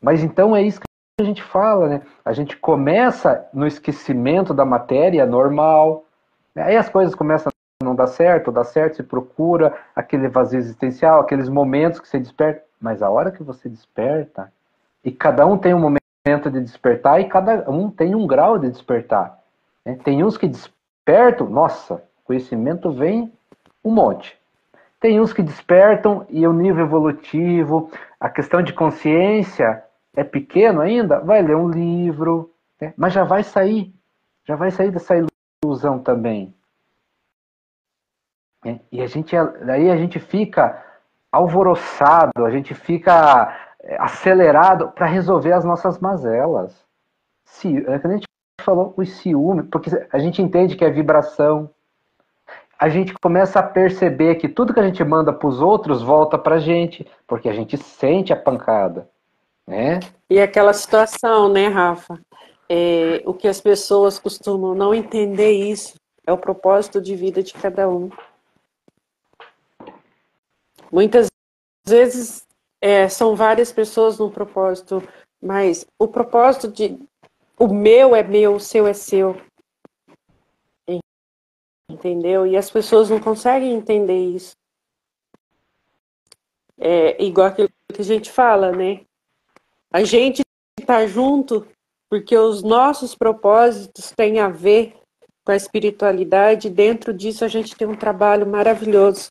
Mas então é isso que a gente fala, né? A gente começa no esquecimento da matéria normal, né? Aí as coisas começam a não dar certo, se procura aquele vazio existencial, aqueles momentos que você desperta. Mas a hora que você desperta, e cada um tem um momento de despertar, e cada um tem um grau de despertar. Né? Tem uns que despertam, nossa, conhecimento vem um monte. Tem uns que despertam e o nível evolutivo, a questão de consciência é pequeno ainda, vai ler um livro, né? Mas já vai sair dessa ilusão também. Né? E daí a gente fica alvoroçado, a gente fica acelerado para resolver as nossas mazelas. É que a gente falou, os ciúmes, porque a gente entende que é vibração, a gente começa a perceber que tudo que a gente manda para os outros volta para a gente, porque a gente sente a pancada, né? E aquela situação, né, Rafa? O que as pessoas costumam não entender isso é o propósito de vida de cada um. Muitas vezes são várias pessoas no propósito, mas o propósito de o meu é meu, o seu é seu. Entendeu? E as pessoas não conseguem entender isso. É igual aquilo que a gente fala, né? A gente está junto porque os nossos propósitos têm a ver com a espiritualidade. Dentro disso a gente tem um trabalho maravilhoso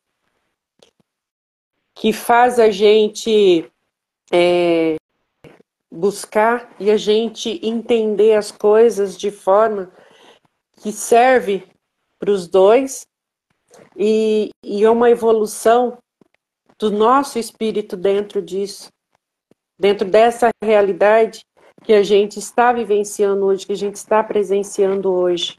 que faz a gente buscar e a gente entender as coisas de forma que serve para os dois e é uma evolução do nosso espírito dentro disso, dentro dessa realidade que a gente está vivenciando hoje, que a gente está presenciando hoje.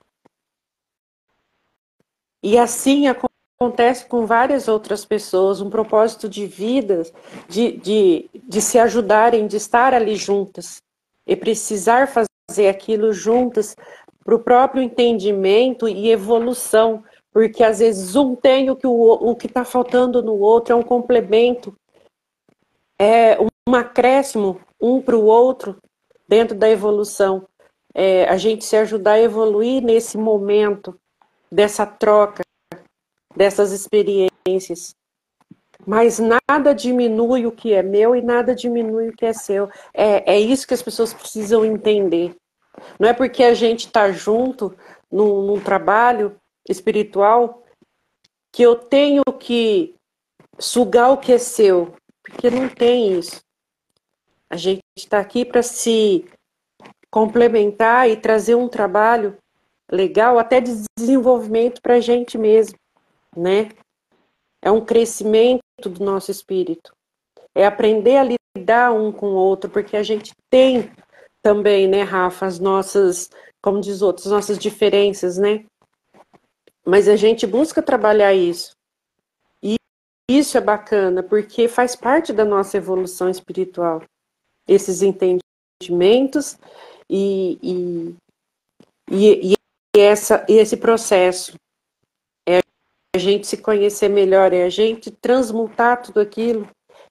E assim acontece com várias outras pessoas, um propósito de vida, de se ajudarem, de estar ali juntas e precisar fazer aquilo juntas para o próprio entendimento e evolução, porque às vezes um tem o que está faltando no outro, é um complemento, é um acréscimo um para o outro dentro da evolução. A gente se ajudar a evoluir nesse momento dessa troca, dessas experiências. Mas nada diminui o que é meu e nada diminui o que é seu. É isso que as pessoas precisam entender. Não é porque a gente está junto num trabalho espiritual que eu tenho que sugar o que é seu, porque não tem isso. A gente está aqui para se complementar e trazer um trabalho legal, até de desenvolvimento para a gente mesmo, né? É um crescimento do nosso espírito. É aprender a lidar um com o outro, porque a gente tem também, né, Rafa, as nossas, como diz outros, nossas diferenças, né? Mas a gente busca trabalhar isso. E isso é bacana, porque faz parte da nossa evolução espiritual. Esses entendimentos e esse processo é a gente se conhecer melhor, é a gente transmutar tudo aquilo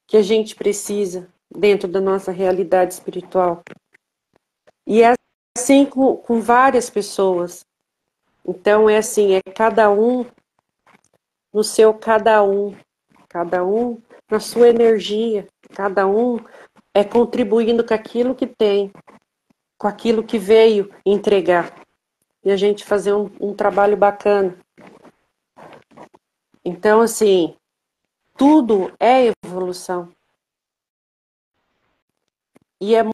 que a gente precisa dentro da nossa realidade espiritual. E é assim com várias pessoas. Então é assim, é cada um no seu cada um na sua energia, cada um é contribuindo com aquilo que tem, com aquilo que veio entregar. E a gente fazer um trabalho bacana. Então, assim, tudo é evolução. E é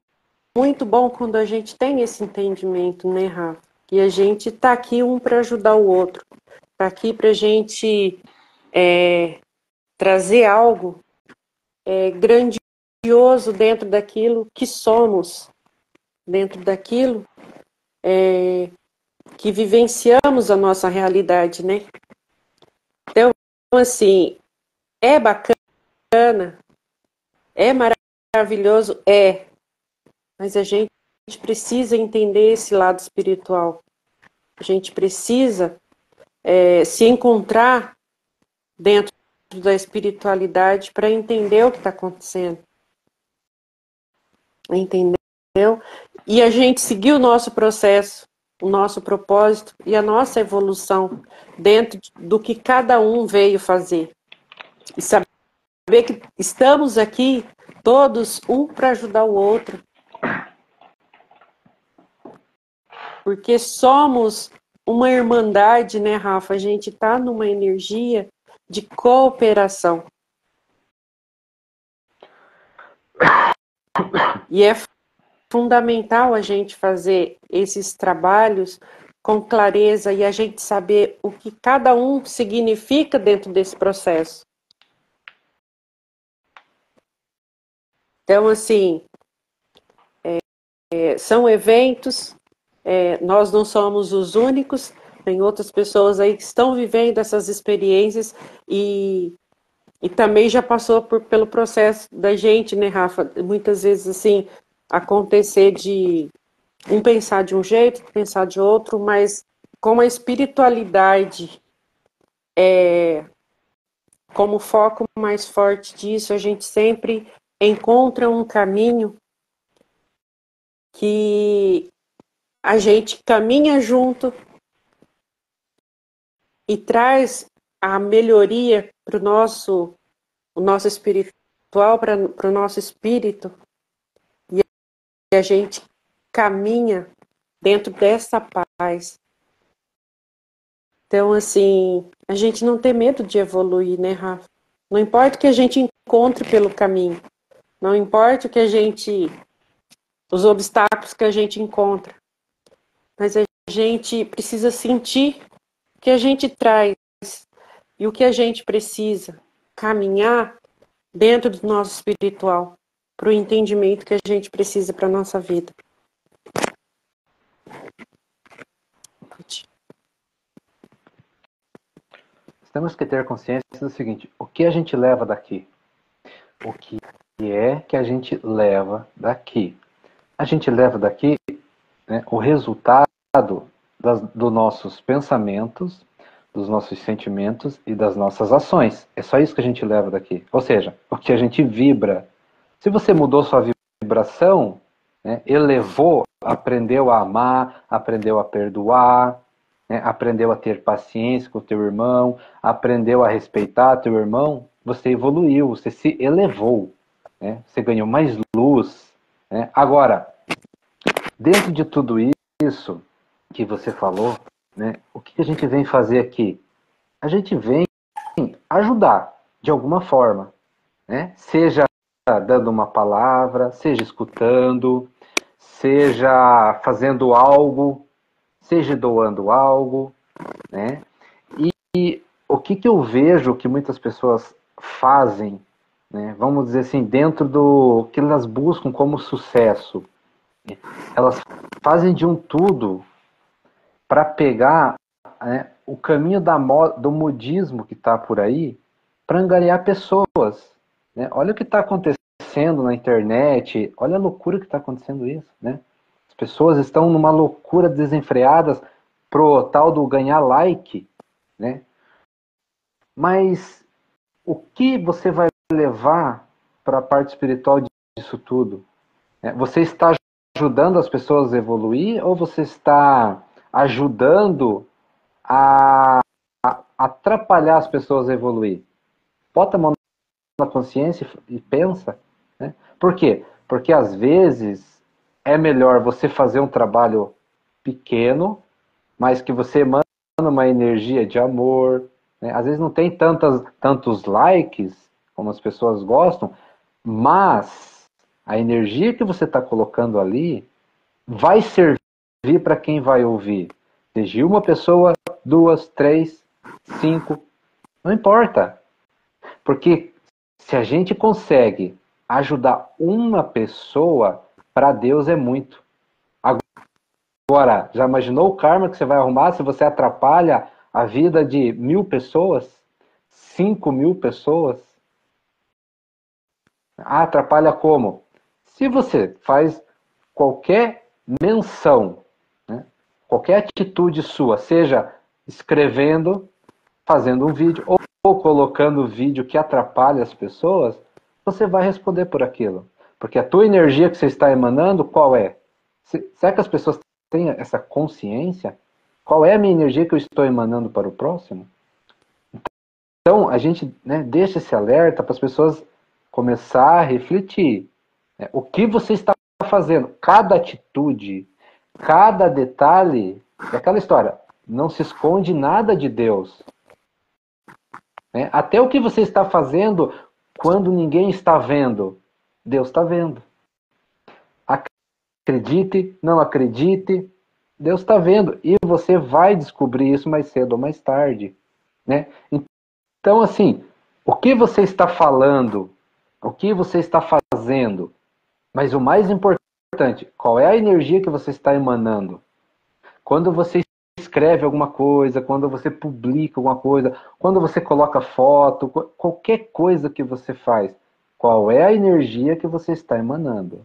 muito bom quando a gente tem esse entendimento, né, Rafa? E a gente está aqui um para ajudar o outro. Está aqui para a gente trazer algo grandioso dentro daquilo que somos, dentro daquilo que vivenciamos a nossa realidade, né? Então, assim, é bacana, é maravilhoso, mas a gente precisa entender esse lado espiritual. A gente precisa se encontrar dentro da espiritualidade para entender o que está acontecendo. Entendeu? E a gente seguir o nosso processo, o nosso propósito e a nossa evolução dentro do que cada um veio fazer. E saber que estamos aqui todos um para ajudar o outro. Porque somos uma irmandade, né, Rafa? A gente está numa energia de cooperação. E é fundamental a gente fazer esses trabalhos com clareza e a gente saber o que cada um significa dentro desse processo. Então, assim, são eventos, nós não somos os únicos, tem outras pessoas aí que estão vivendo essas experiências e também já passou pelo processo da gente, né, Rafa? Muitas vezes, assim, acontecer de um pensar de um jeito, pensar de outro, mas como a espiritualidade como foco mais forte disso, a gente sempre encontra um caminho que a gente caminha junto e traz a melhoria para o nosso espiritual, para o nosso espírito, e a gente caminha dentro dessa paz. Então, assim, a gente não tem medo de evoluir, né, Rafa? Não importa o que a gente encontre pelo caminho, não importa o que a gente, os obstáculos que a gente encontra, mas a gente precisa sentir o que a gente traz e o que a gente precisa caminhar dentro do nosso espiritual, para o entendimento que a gente precisa para a nossa vida. Temos que ter consciência do seguinte: o que a gente leva daqui? O que é que a gente leva daqui? A gente leva daqui, né, o resultado dos nossos pensamentos, dos nossos sentimentos e das nossas ações. É só isso que a gente leva daqui. Ou seja, o que a gente vibra. Se você mudou sua vibração, né, elevou, aprendeu a amar, aprendeu a perdoar, né, aprendeu a ter paciência com o teu irmão, aprendeu a respeitar teu irmão, você evoluiu, você se elevou, né, você ganhou mais luz. Né? Agora, dentro de tudo isso que você falou, né, o que a gente vem fazer aqui? A gente vem ajudar de alguma forma, né? Seja dando uma palavra, seja escutando, seja fazendo algo, seja doando algo, né? E o que eu vejo que muitas pessoas fazem, né? Vamos dizer assim, dentro do que elas buscam como sucesso, elas fazem de um tudo para pegar, né, o caminho do modismo que está por aí para angariar pessoas. Né? Olha o que está acontecendo na internet, olha a loucura que está acontecendo isso. Né? As pessoas estão numa loucura desenfreada pro tal do ganhar like, né? Mas o que você vai levar para a parte espiritual disso tudo? Você está ajudando as pessoas a evoluir ou você está ajudando a atrapalhar as pessoas a evoluir? Bota a mão na consciência e pensa. Né? Por quê? Porque às vezes é melhor você fazer um trabalho pequeno, mas que você emana uma energia de amor. Né? Às vezes não tem tantos likes como as pessoas gostam, mas a energia que você está colocando ali vai servir para quem vai ouvir. Seja uma pessoa, duas, três, cinco, não importa. Porque se a gente consegue ajudar uma pessoa, para Deus é muito. Agora, já imaginou o karma que você vai arrumar se você atrapalha a vida de 1.000 pessoas? 5.000 pessoas? Ah, atrapalha como? Se você faz qualquer menção, né, qualquer atitude sua, seja escrevendo, fazendo um vídeo ou colocando vídeo que atrapalha as pessoas, você vai responder por aquilo. Porque a tua energia que você está emanando, qual é? Será que as pessoas têm essa consciência? Qual é a minha energia que eu estou emanando para o próximo? Então, a gente, né, deixa esse alerta para as pessoas começar a refletir. Né? O que você está fazendo? Cada atitude, cada detalhe, é aquela história, não se esconde nada de Deus. Né? Até o que você está fazendo quando ninguém está vendo, Deus está vendo. Acredite, não acredite, Deus está vendo. E você vai descobrir isso mais cedo ou mais tarde. Né? Então, assim, o que você está falando, o que você está fazendo, mas o mais importante, qual é a energia que você está emanando? Quando você escreve alguma coisa, quando você publica alguma coisa, quando você coloca foto, qualquer coisa que você faz, qual é a energia que você está emanando?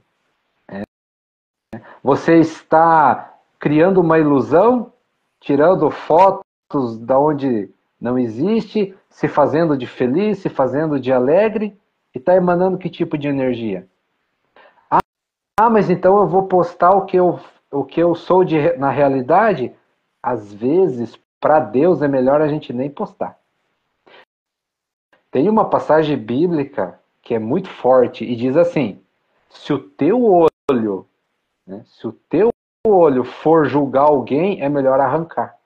Você está criando uma ilusão, tirando fotos da onde não existe, se fazendo de feliz, se fazendo de alegre, e está emanando que tipo de energia? Ah, mas então eu vou postar o que eu sou na realidade? Às vezes, para Deus é melhor a gente nem postar. Tem uma passagem bíblica que é muito forte e diz assim: se o teu olho, né, se o teu olho for julgar alguém, é melhor arrancar.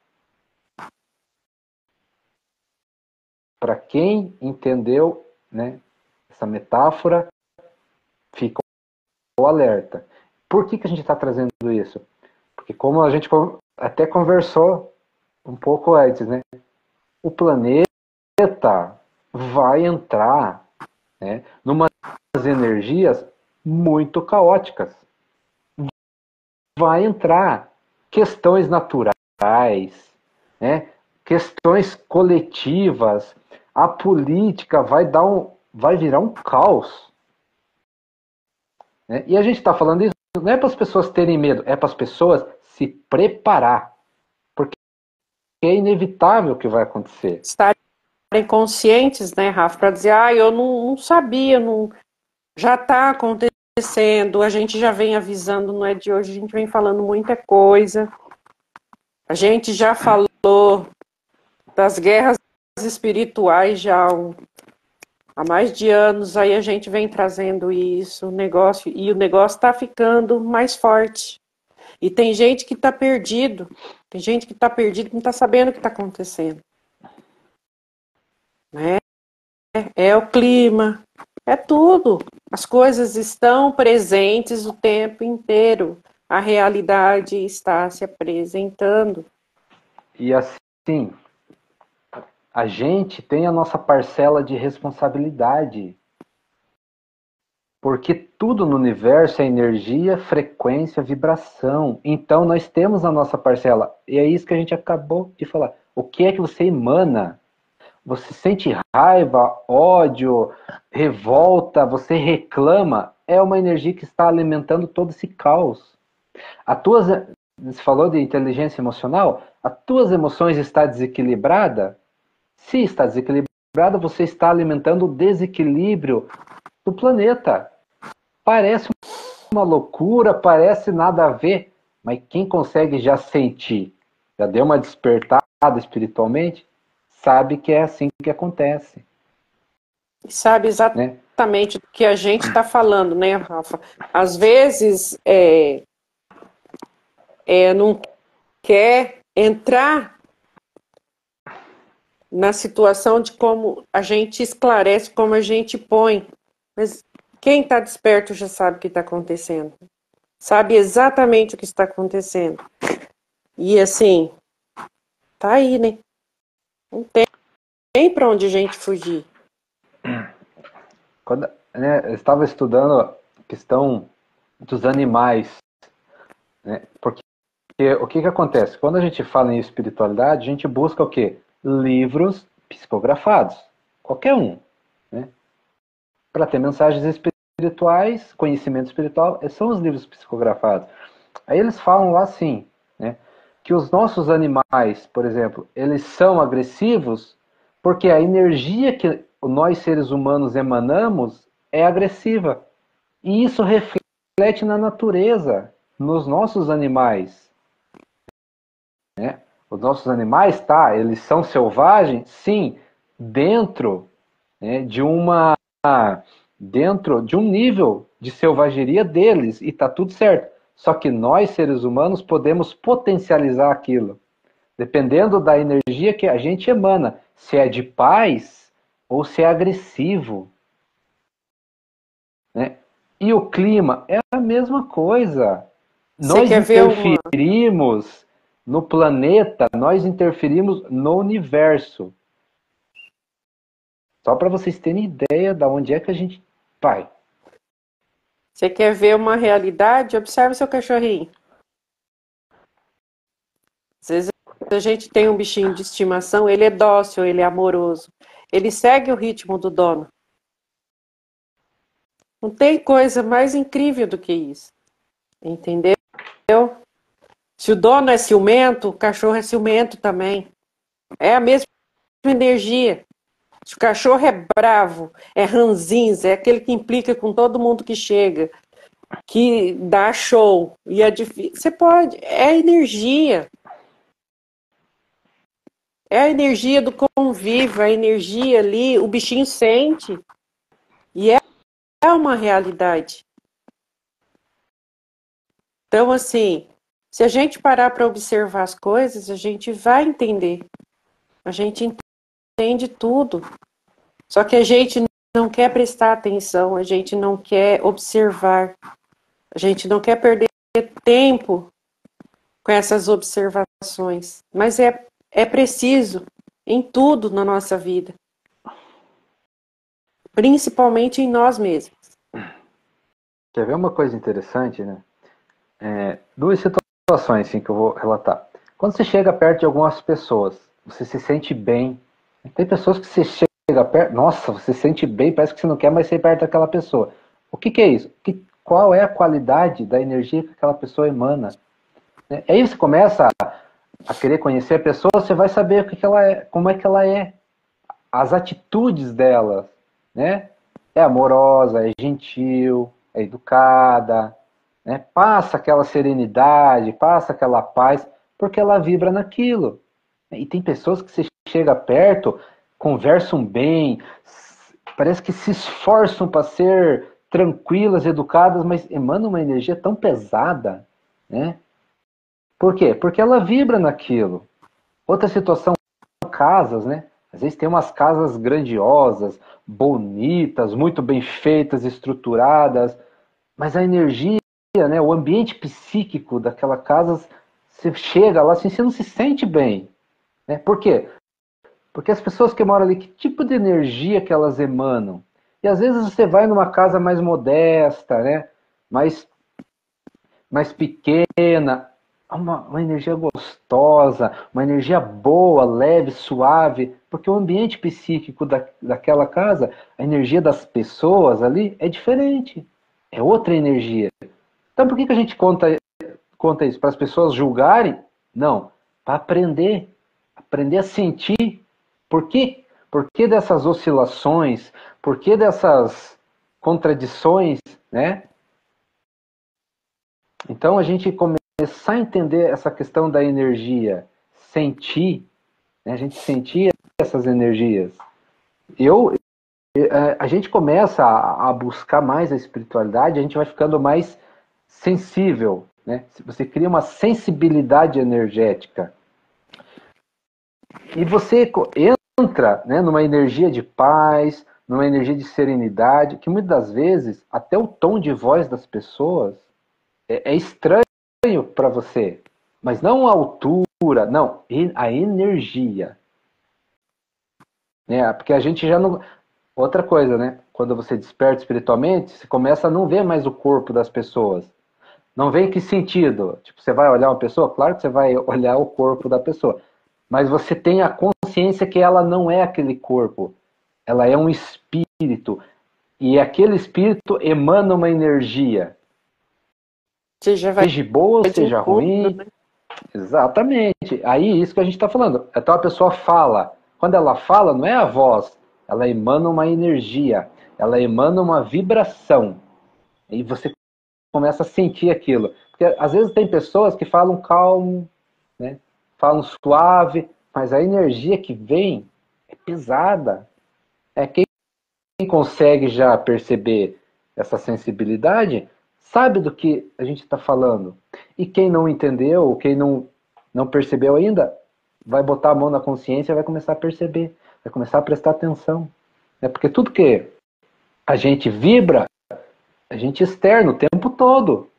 Para quem entendeu, né, essa metáfora, fica o alerta. Por que a gente está trazendo isso? Porque como a gente até conversou um pouco antes, né, o planeta vai entrar, né, numas energias muito caóticas. Vai entrar questões naturais, né, questões coletivas, a política vai virar um caos. Né? E a gente está falando isso não é para as pessoas terem medo, é para as pessoas se preparar. Porque é inevitável o que vai acontecer. Estarem conscientes, né, Rafa, para dizer, eu não sabia, não, já está acontecendo, a gente já vem avisando, não é de hoje, a gente vem falando muita coisa. A gente já falou das guerras espirituais já há mais de anos, aí a gente vem trazendo isso, o negócio está ficando mais forte. E tem gente que está perdido, que não está sabendo o que está acontecendo. Né? É o clima, é tudo. As coisas estão presentes o tempo inteiro. A realidade está se apresentando. E assim, a gente tem a nossa parcela de responsabilidade. Porque tudo no universo é energia, frequência, vibração. Então nós temos a nossa parcela. E é isso que a gente acabou de falar. O que é que você emana? Você sente raiva, ódio, revolta, você reclama. É uma energia que está alimentando todo esse caos. Você falou de inteligência emocional? As tuas emoções estão desequilibradas? Se está desequilibrada, você está alimentando o desequilíbrio do planeta. Parece uma loucura, parece nada a ver, mas quem consegue já sentir, já deu uma despertada espiritualmente, sabe que é assim que acontece. Sabe Né? exatamente do que a gente está falando, né, Rafa? Às vezes não quer entrar na situação de como a gente esclarece, como a gente põe. Mas quem está desperto já sabe o que está acontecendo. Sabe exatamente o que está acontecendo. E assim, tá aí, né? Não tem para onde a gente fugir. Quando, eu estava estudando a questão dos animais, né? Porque o que acontece? Quando a gente fala em espiritualidade, a gente busca o quê? Livros psicografados. Qualquer um. Né? Para ter mensagens espirituais, conhecimento espiritual, são os livros psicografados. Aí eles falam lá assim, né, que os nossos animais, por exemplo, eles são agressivos porque a energia que nós seres humanos emanamos é agressiva. E isso reflete na natureza, nos nossos animais. Né? Os nossos animais, tá, eles são selvagens, sim, dentro, né, dentro de um nível de selvageria deles, e tá tudo certo. Só que nós, seres humanos, podemos potencializar aquilo, dependendo da energia que a gente emana, se é de paz ou se é agressivo. Né? E o clima é a mesma coisa. Você Nós quer ver uma. interferimos no planeta, nós interferimos no universo. Só para vocês terem ideia de onde é que a gente vai. Você quer ver uma realidade? Observe seu cachorrinho. Às vezes a gente tem um bichinho de estimação, ele é dócil, ele é amoroso. Ele segue o ritmo do dono. Não tem coisa mais incrível do que isso. Entendeu? Se o dono é ciumento, o cachorro é ciumento também. É a mesma energia. Se o cachorro é bravo, é ranzinza, é aquele que implica com todo mundo que chega, que dá show, e é difícil. Você pode, é energia. É a energia do convívio, a energia ali, o bichinho sente. E é uma realidade. Então, assim, se a gente parar para observar as coisas, a gente vai entender. A gente entende tudo. Só que a gente não quer prestar atenção, a gente não quer observar, a gente não quer perder tempo com essas observações. Mas é preciso em tudo na nossa vida, principalmente em nós mesmos. Quer ver uma coisa interessante, né? Duas situações assim, que eu vou relatar. Quando você chega perto de algumas pessoas, você se sente bem. Tem pessoas que você chega perto, nossa, você se sente bem, parece que você não quer mais ser perto daquela pessoa. O que é isso? Qual é a qualidade da energia que aquela pessoa emana? Né? Aí você começa a querer conhecer a pessoa, você vai saber o que ela é, como é que ela é, as atitudes dela, né? É amorosa, é gentil, é educada, né? Passa aquela serenidade, passa aquela paz, porque ela vibra naquilo. E tem pessoas que você chega perto, conversam bem, parece que se esforçam para ser tranquilas, educadas, mas emanam uma energia tão pesada, né? Por quê? Porque ela vibra naquilo. Outra situação, casas, né? Às vezes tem umas casas grandiosas, bonitas, muito bem feitas, estruturadas, mas a energia, né, o ambiente psíquico daquela casa, você chega lá assim, você não se sente bem. Né? Por quê? Porque as pessoas que moram ali, que tipo de energia que elas emanam? E às vezes você vai numa casa mais modesta, né? mais pequena, uma energia gostosa, uma energia boa, leve, suave, porque o ambiente psíquico daquela casa, a energia das pessoas ali é diferente, é outra energia. Então por que a gente conta isso? Para as pessoas julgarem? Não. Para aprender. Aprender a sentir. Por quê? Por que dessas oscilações? Por que dessas contradições, né? Então a gente começar a entender essa questão da energia, sentir, né? A gente sentir essas energias. A gente começa a buscar mais a espiritualidade, a gente vai ficando mais sensível, né? Você cria uma sensibilidade energética e você entra, né, numa energia de paz, numa energia de serenidade, que muitas das vezes até o tom de voz das pessoas é estranho para você, mas não a altura, não, a energia, né? Porque a gente já não. Outra coisa, né? Quando você desperta espiritualmente, você começa a não ver mais o corpo das pessoas. Não vê em que sentido? Tipo, você vai olhar uma pessoa? Claro que você vai olhar o corpo da pessoa. Mas você tem a consciência que ela não é aquele corpo. Ela é um espírito. E aquele espírito emana uma energia. Seja vai Seja boa ou de seja encontro, ruim. né? Exatamente. Aí isso que a gente está falando. Então a pessoa fala. Quando ela fala, não é a voz. Ela emana uma energia. Ela emana uma vibração. E você começa a sentir aquilo. Porque às vezes tem pessoas que falam calmo, né? Falam suave, mas a energia que vem é pesada. É quem consegue já perceber essa sensibilidade sabe do que a gente está falando. E quem não entendeu, quem não percebeu ainda, vai botar a mão na consciência e vai começar a perceber, vai começar a prestar atenção. É porque tudo que a gente vibra, a gente externa o tempo todo.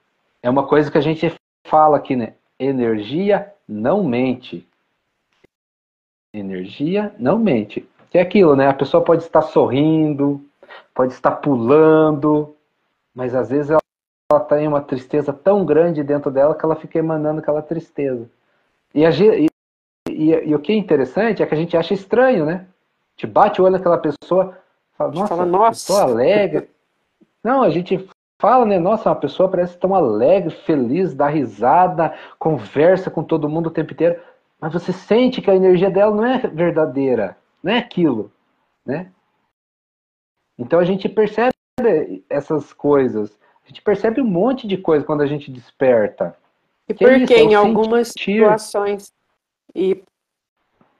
É uma coisa que a gente fala aqui, né? Energia não mente. Energia não mente. Que é aquilo, né? A pessoa pode estar sorrindo, pode estar pulando, mas às vezes ela tem uma tristeza tão grande dentro dela que ela fica emanando aquela tristeza. E o que é interessante é que a gente acha estranho, né? A gente bate o olho naquela pessoa, fala, A gente fala, nossa, pessoa nossa, alegre. Não, a gente fala, né? Nossa, uma pessoa parece tão alegre, feliz, dá risada, conversa com todo mundo o tempo inteiro. Mas você sente que a energia dela não é verdadeira, não é aquilo, né? Então a gente percebe essas coisas. A gente percebe um monte de coisa quando a gente desperta. e Que é porque isso, é o em algumas sentir. situações, e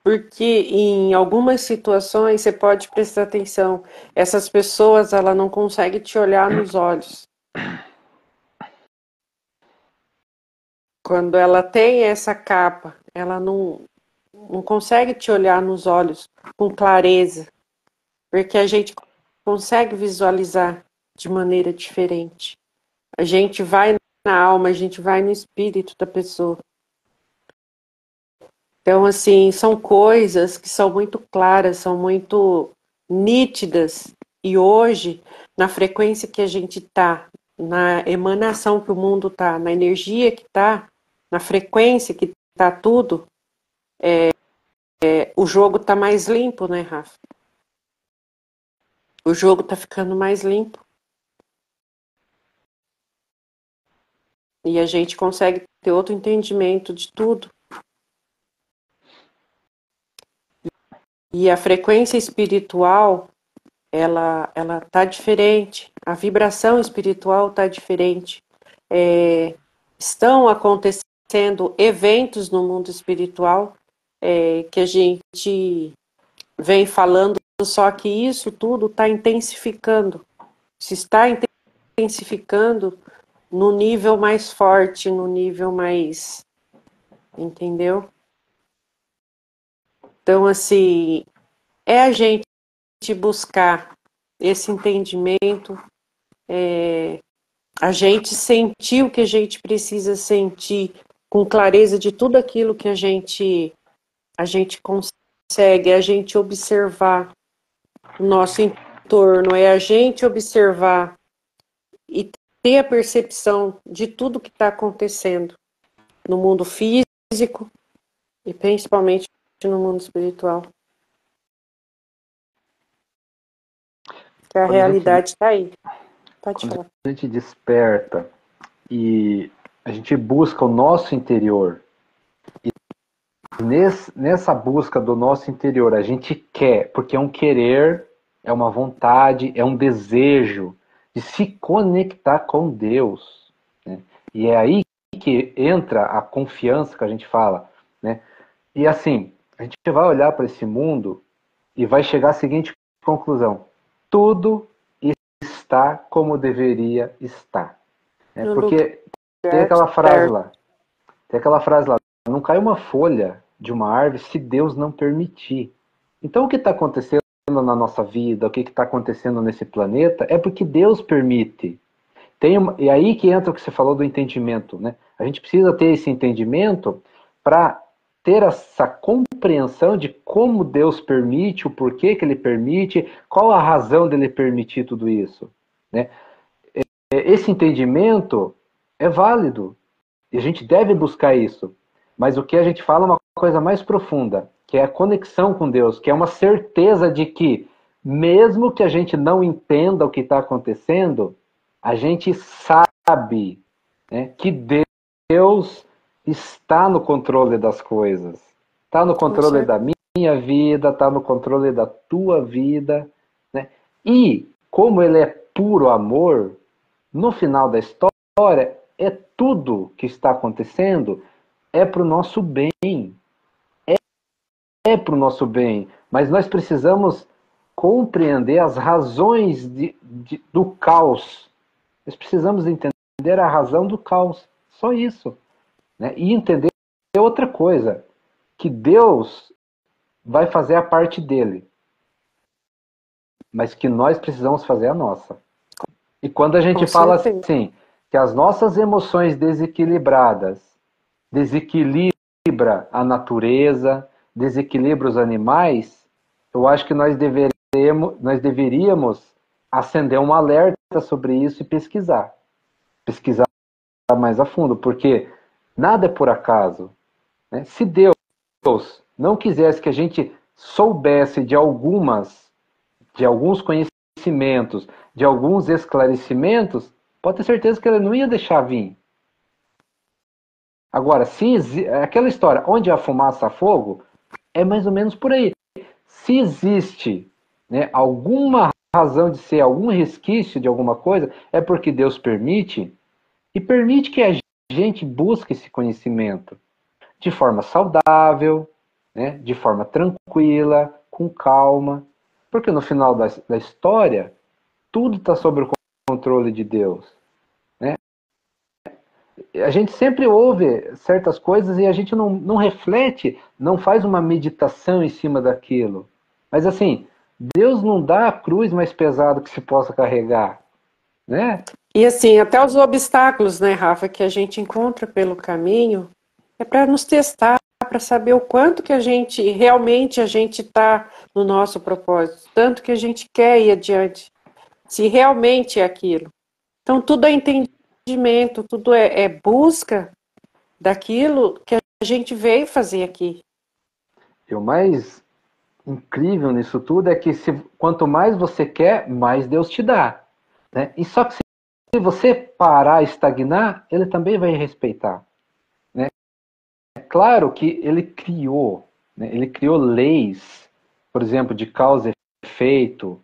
porque em algumas situações você pode prestar atenção, essas pessoas ela não consegue te olhar nos olhos. Quando ela tem essa capa, ela não consegue te olhar nos olhos com clareza, porque a gente consegue visualizar de maneira diferente. A gente vai na alma, a gente vai no espírito da pessoa. Então, assim, são coisas que são muito claras, são muito nítidas. E hoje, na frequência que a gente está, na emanação que o mundo está, na energia que está, na frequência que está tudo, o jogo está mais limpo, né, Rafa? O jogo está ficando mais limpo. E a gente consegue ter outro entendimento de tudo. E a frequência espiritual, ela tá diferente. A vibração espiritual tá diferente. Estão acontecendo eventos no mundo espiritual que a gente vem falando, só que isso tudo está intensificando. Se está intensificando no nível mais forte, no nível mais, entendeu? Então, assim, é a gente buscar esse entendimento, a gente sentir o que a gente precisa sentir com clareza de tudo aquilo que a gente consegue, a gente observar o nosso entorno, é a gente observar e ter a percepção de tudo que está acontecendo no mundo físico e principalmente no mundo espiritual. Que a Quando a gente, realidade está aí. Pode quando falar. a gente desperta e a gente busca o nosso interior. E nessa busca do nosso interior, a gente quer, porque é um querer, é uma vontade, é um desejo de se conectar com Deus, né? E é aí que entra a confiança que a gente fala, né? E assim, a gente vai olhar para esse mundo e vai chegar à seguinte conclusão: tudo está como deveria estar, né? No Porque tem lugar aquela frase certo. lá, tem aquela frase lá, não cai uma folha de uma árvore se Deus não permitir. Então o que está acontecendo na nossa vida, o que está acontecendo nesse planeta, é porque Deus permite. E aí que entra o que você falou do entendimento, né? A gente precisa ter esse entendimento para ter essa compreensão de como Deus permite, o porquê que Ele permite, qual a razão dele permitir tudo isso, né? Esse entendimento é válido e a gente deve buscar isso. Mas o que a gente fala é uma coisa mais profunda, que é a conexão com Deus, que é uma certeza de que, mesmo que a gente não entenda o que está acontecendo, a gente sabe, né, que Deus está no controle das coisas. Está no Com controle da certeza. minha vida, está no controle da tua vida, né? E, como Ele é puro amor, no final da história, é tudo que está acontecendo é para o nosso bem. É para o nosso bem. Mas nós precisamos compreender as razões do caos. Nós precisamos entender a razão do caos. Só isso. Né? E entender outra coisa. Que Deus vai fazer a parte dele. Mas que nós precisamos fazer a nossa. E quando a gente Com fala certeza. assim, que as nossas emoções desequilibradas desequilibra a natureza, desequilibra os animais, eu acho que nós deveríamos acender um alerta sobre isso e pesquisar. Pesquisar mais a fundo, porque nada é por acaso, né? Se Deus não quisesse que a gente soubesse de alguns conhecimentos, de alguns esclarecimentos, pode ter certeza que ele não ia deixar vir. Agora, se aquela história, onde há fumaça há fogo, é mais ou menos por aí. Se existe, né, alguma razão de ser, algum resquício de alguma coisa, é porque Deus permite, e permite que a gente busque esse conhecimento de forma saudável, né, de forma tranquila, com calma, porque no final da história, tudo está sob o controle de Deus. Né? A gente sempre ouve certas coisas e a gente não reflete, não faz uma meditação em cima daquilo. Mas assim, Deus não dá a cruz mais pesada que se possa carregar, né? E assim, até os obstáculos, né, Rafa, que a gente encontra pelo caminho, é para nos testar, para saber o quanto que a gente realmente a gente está no nosso propósito, tanto que a gente quer ir adiante, se realmente é aquilo. Então tudo é entendimento, tudo é busca daquilo que a gente veio fazer aqui. E o mais incrível nisso tudo é que quanto mais você quer, mais Deus te dá. Né? E só que se você parar, estagnar, ele também vai respeitar. Né? É claro que ele criou leis, por exemplo, de causa e efeito,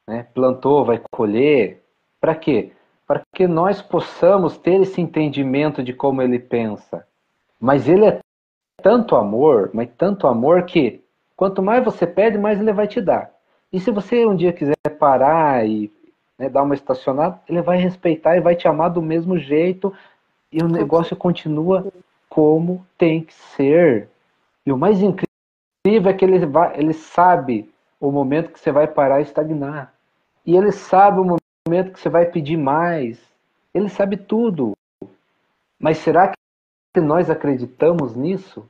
né? Plantou, vai colher. Para quê? Para que nós possamos ter esse entendimento de como ele pensa. Mas ele é tanto amor, mas tanto amor que quanto mais você pede, mais ele vai te dar. E se você um dia quiser parar e, né, dar uma estacionada, ele vai respeitar e vai te amar do mesmo jeito e o negócio continua como tem que ser. E o mais incrível é que ele sabe o momento que você vai parar e estagnar. E ele sabe o momento que você vai pedir mais. Ele sabe tudo. Mas será que nós acreditamos nisso?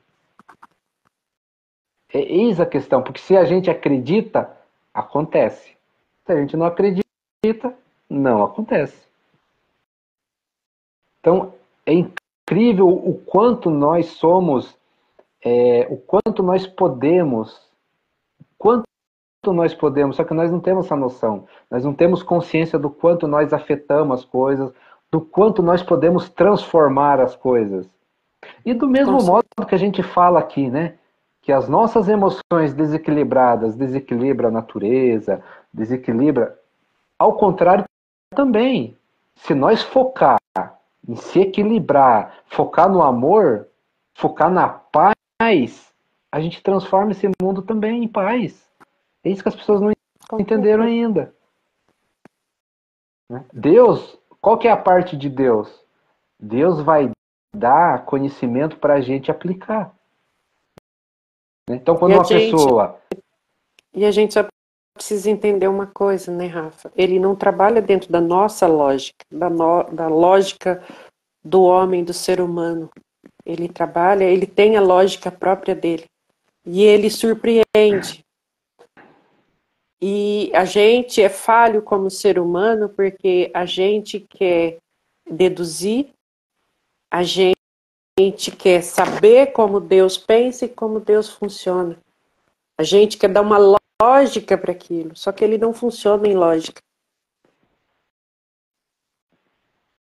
É eis a questão, porque se a gente acredita, acontece. Se a gente não acredita, não acontece. Então, é incrível o quanto nós somos, o quanto nós podemos, quanto nós podemos, só que nós não temos essa noção. Nós não temos consciência do quanto nós afetamos as coisas, do quanto nós podemos transformar as coisas. E do mesmo modo que a gente fala aqui, né? Que as nossas emoções desequilibradas desequilibram a natureza, desequilibra. Ao contrário, também, se nós focar em se equilibrar, focar no amor, focar na paz, a gente transforma esse mundo também em paz. É isso que as pessoas não entenderam ainda. Deus, qual que é a parte de Deus? Deus vai dar conhecimento para a gente aplicar. Então, quando uma pessoa... E a gente só precisa entender uma coisa, né, Rafa? Ele não trabalha dentro da nossa lógica, da lógica do homem, do ser humano. Ele trabalha, ele tem a lógica própria dele. E ele surpreende. E a gente é falho como ser humano porque a gente quer deduzir, a gente quer saber como Deus pensa e como Deus funciona. A gente quer dar uma lógica para aquilo, só que ele não funciona em lógica.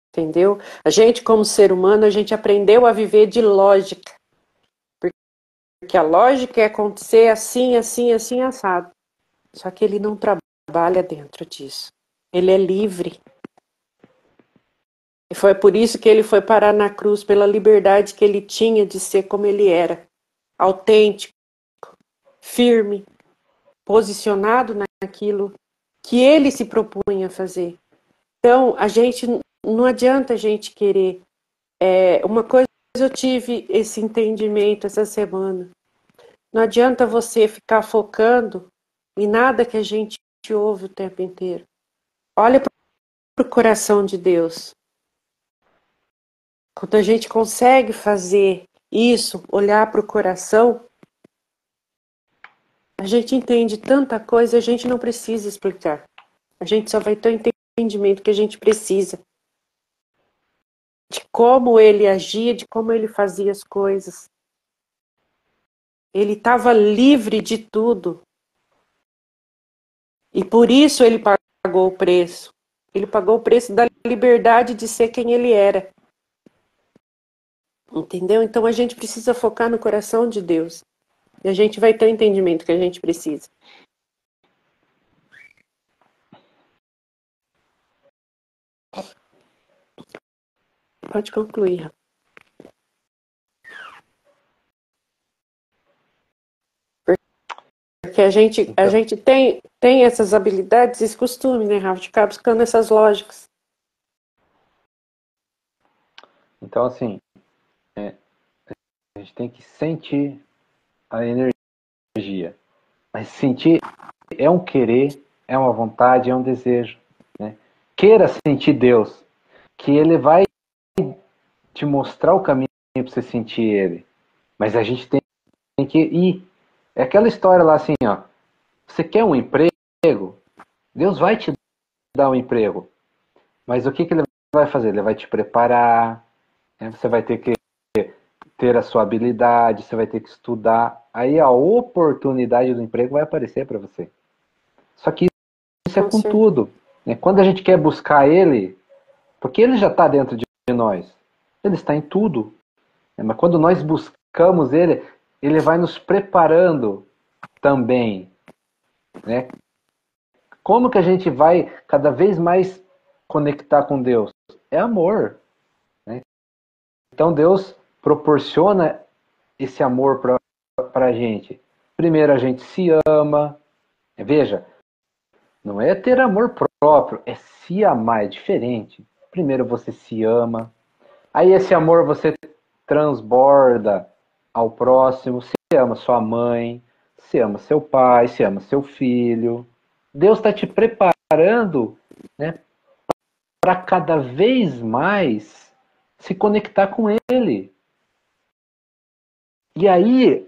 Entendeu? A gente, como ser humano, a gente aprendeu a viver de lógica. Porque a lógica é acontecer assim, assim, assim, assado. Só que ele não trabalha dentro disso. Ele é livre. E foi por isso que ele foi parar na cruz, pela liberdade que ele tinha de ser como ele era. Autêntico, firme, posicionado naquilo que ele se propunha a fazer. Então, a gente não adianta a gente querer. Uma coisa eu tive esse entendimento essa semana. Não adianta você ficar focando em nada que a gente ouve o tempo inteiro. Olha para o coração de Deus. Quando a gente consegue fazer isso, olhar para o coração, a gente entende tanta coisa, a gente não precisa explicar. A gente só vai ter o entendimento que a gente precisa. De como ele agia, de como ele fazia as coisas. Ele estava livre de tudo. E por isso ele pagou o preço. Ele pagou o preço da liberdade de ser quem ele era. Entendeu? Então a gente precisa focar no coração de Deus. E a gente vai ter o entendimento que a gente precisa. Pode concluir. Porque a gente tem essas habilidades e esse costume, né, Rafa, de ficar buscando essas lógicas. Então, assim, a gente tem que sentir a energia. Mas sentir é um querer, é uma vontade, é um desejo. Né? Queira sentir Deus, que Ele vai te mostrar o caminho para você sentir Ele. Mas a gente tem que ir. É aquela história lá assim, ó. Você quer um emprego? Deus vai te dar um emprego. Mas o que Ele vai fazer? Ele vai te preparar. Né? Você vai ter que ter a sua habilidade, você vai ter que estudar. Aí a oportunidade do emprego vai aparecer para você. Só que isso é com tudo. Né? Quando a gente quer buscar Ele, porque Ele já está dentro de nós. Ele está em tudo. Né? Mas quando nós buscamos Ele, Ele vai nos preparando também. Né? Como que a gente vai cada vez mais conectar com Deus? É amor. Né? Então Deus proporciona esse amor para a gente. Primeiro a gente se ama. Veja, não é ter amor próprio, é se amar, é diferente. Primeiro você se ama. Aí esse amor você transborda ao próximo. Você ama sua mãe, você ama seu pai, você ama seu filho. Deus está te preparando, né, para cada vez mais se conectar com Ele. E aí,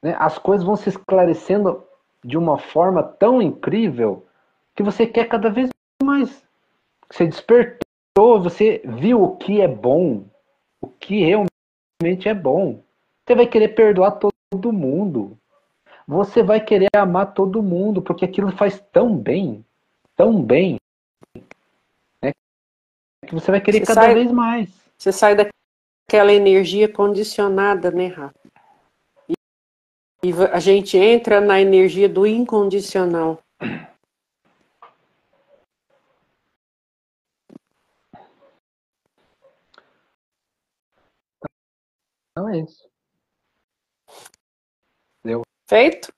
né, as coisas vão se esclarecendo de uma forma tão incrível que você quer cada vez mais. Você despertou, você viu o que é bom, o que realmente é bom. Você vai querer perdoar todo mundo. Você vai querer amar todo mundo, porque aquilo faz tão bem, né, que você vai querer Você cada vez mais. Você sai daquela energia condicionada, né, Rafa? E a gente entra na energia do incondicional. Então é isso. Deu. Feito?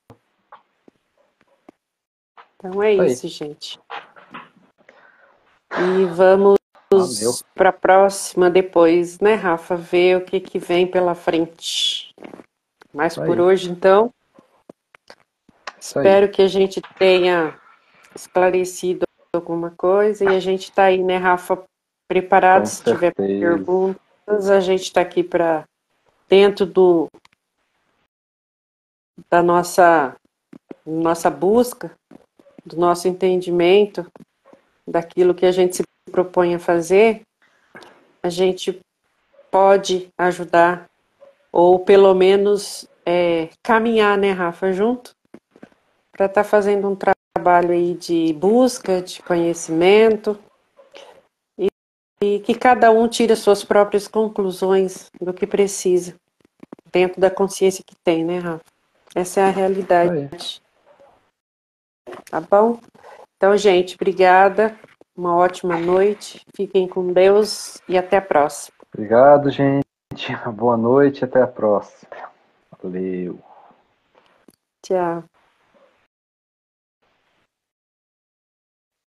Então é Isso isso, gente. E vamos para a próxima depois, né, Rafa? Ver o que vem pela frente. Mas Isso por aí. hoje, então, Isso aí. espero que a gente tenha esclarecido alguma coisa e a gente está aí, né, Rafa, preparado. Com Se tiver certeza. perguntas, a gente está aqui para dentro da nossa busca, do nosso entendimento, daquilo que a gente se propõe a fazer, a gente pode ajudar, ou pelo menos caminhar, né, Rafa, junto, para estar fazendo um trabalho aí de busca, de conhecimento, e que cada um tire as suas próprias conclusões do que precisa, dentro da consciência que tem, né, Rafa? Essa é a realidade. Isso aí. Tá bom? Então, gente, obrigada. Uma ótima noite. Fiquem com Deus e até a próxima. Obrigado, gente. Boa noite e até a próxima. Valeu. Tchau.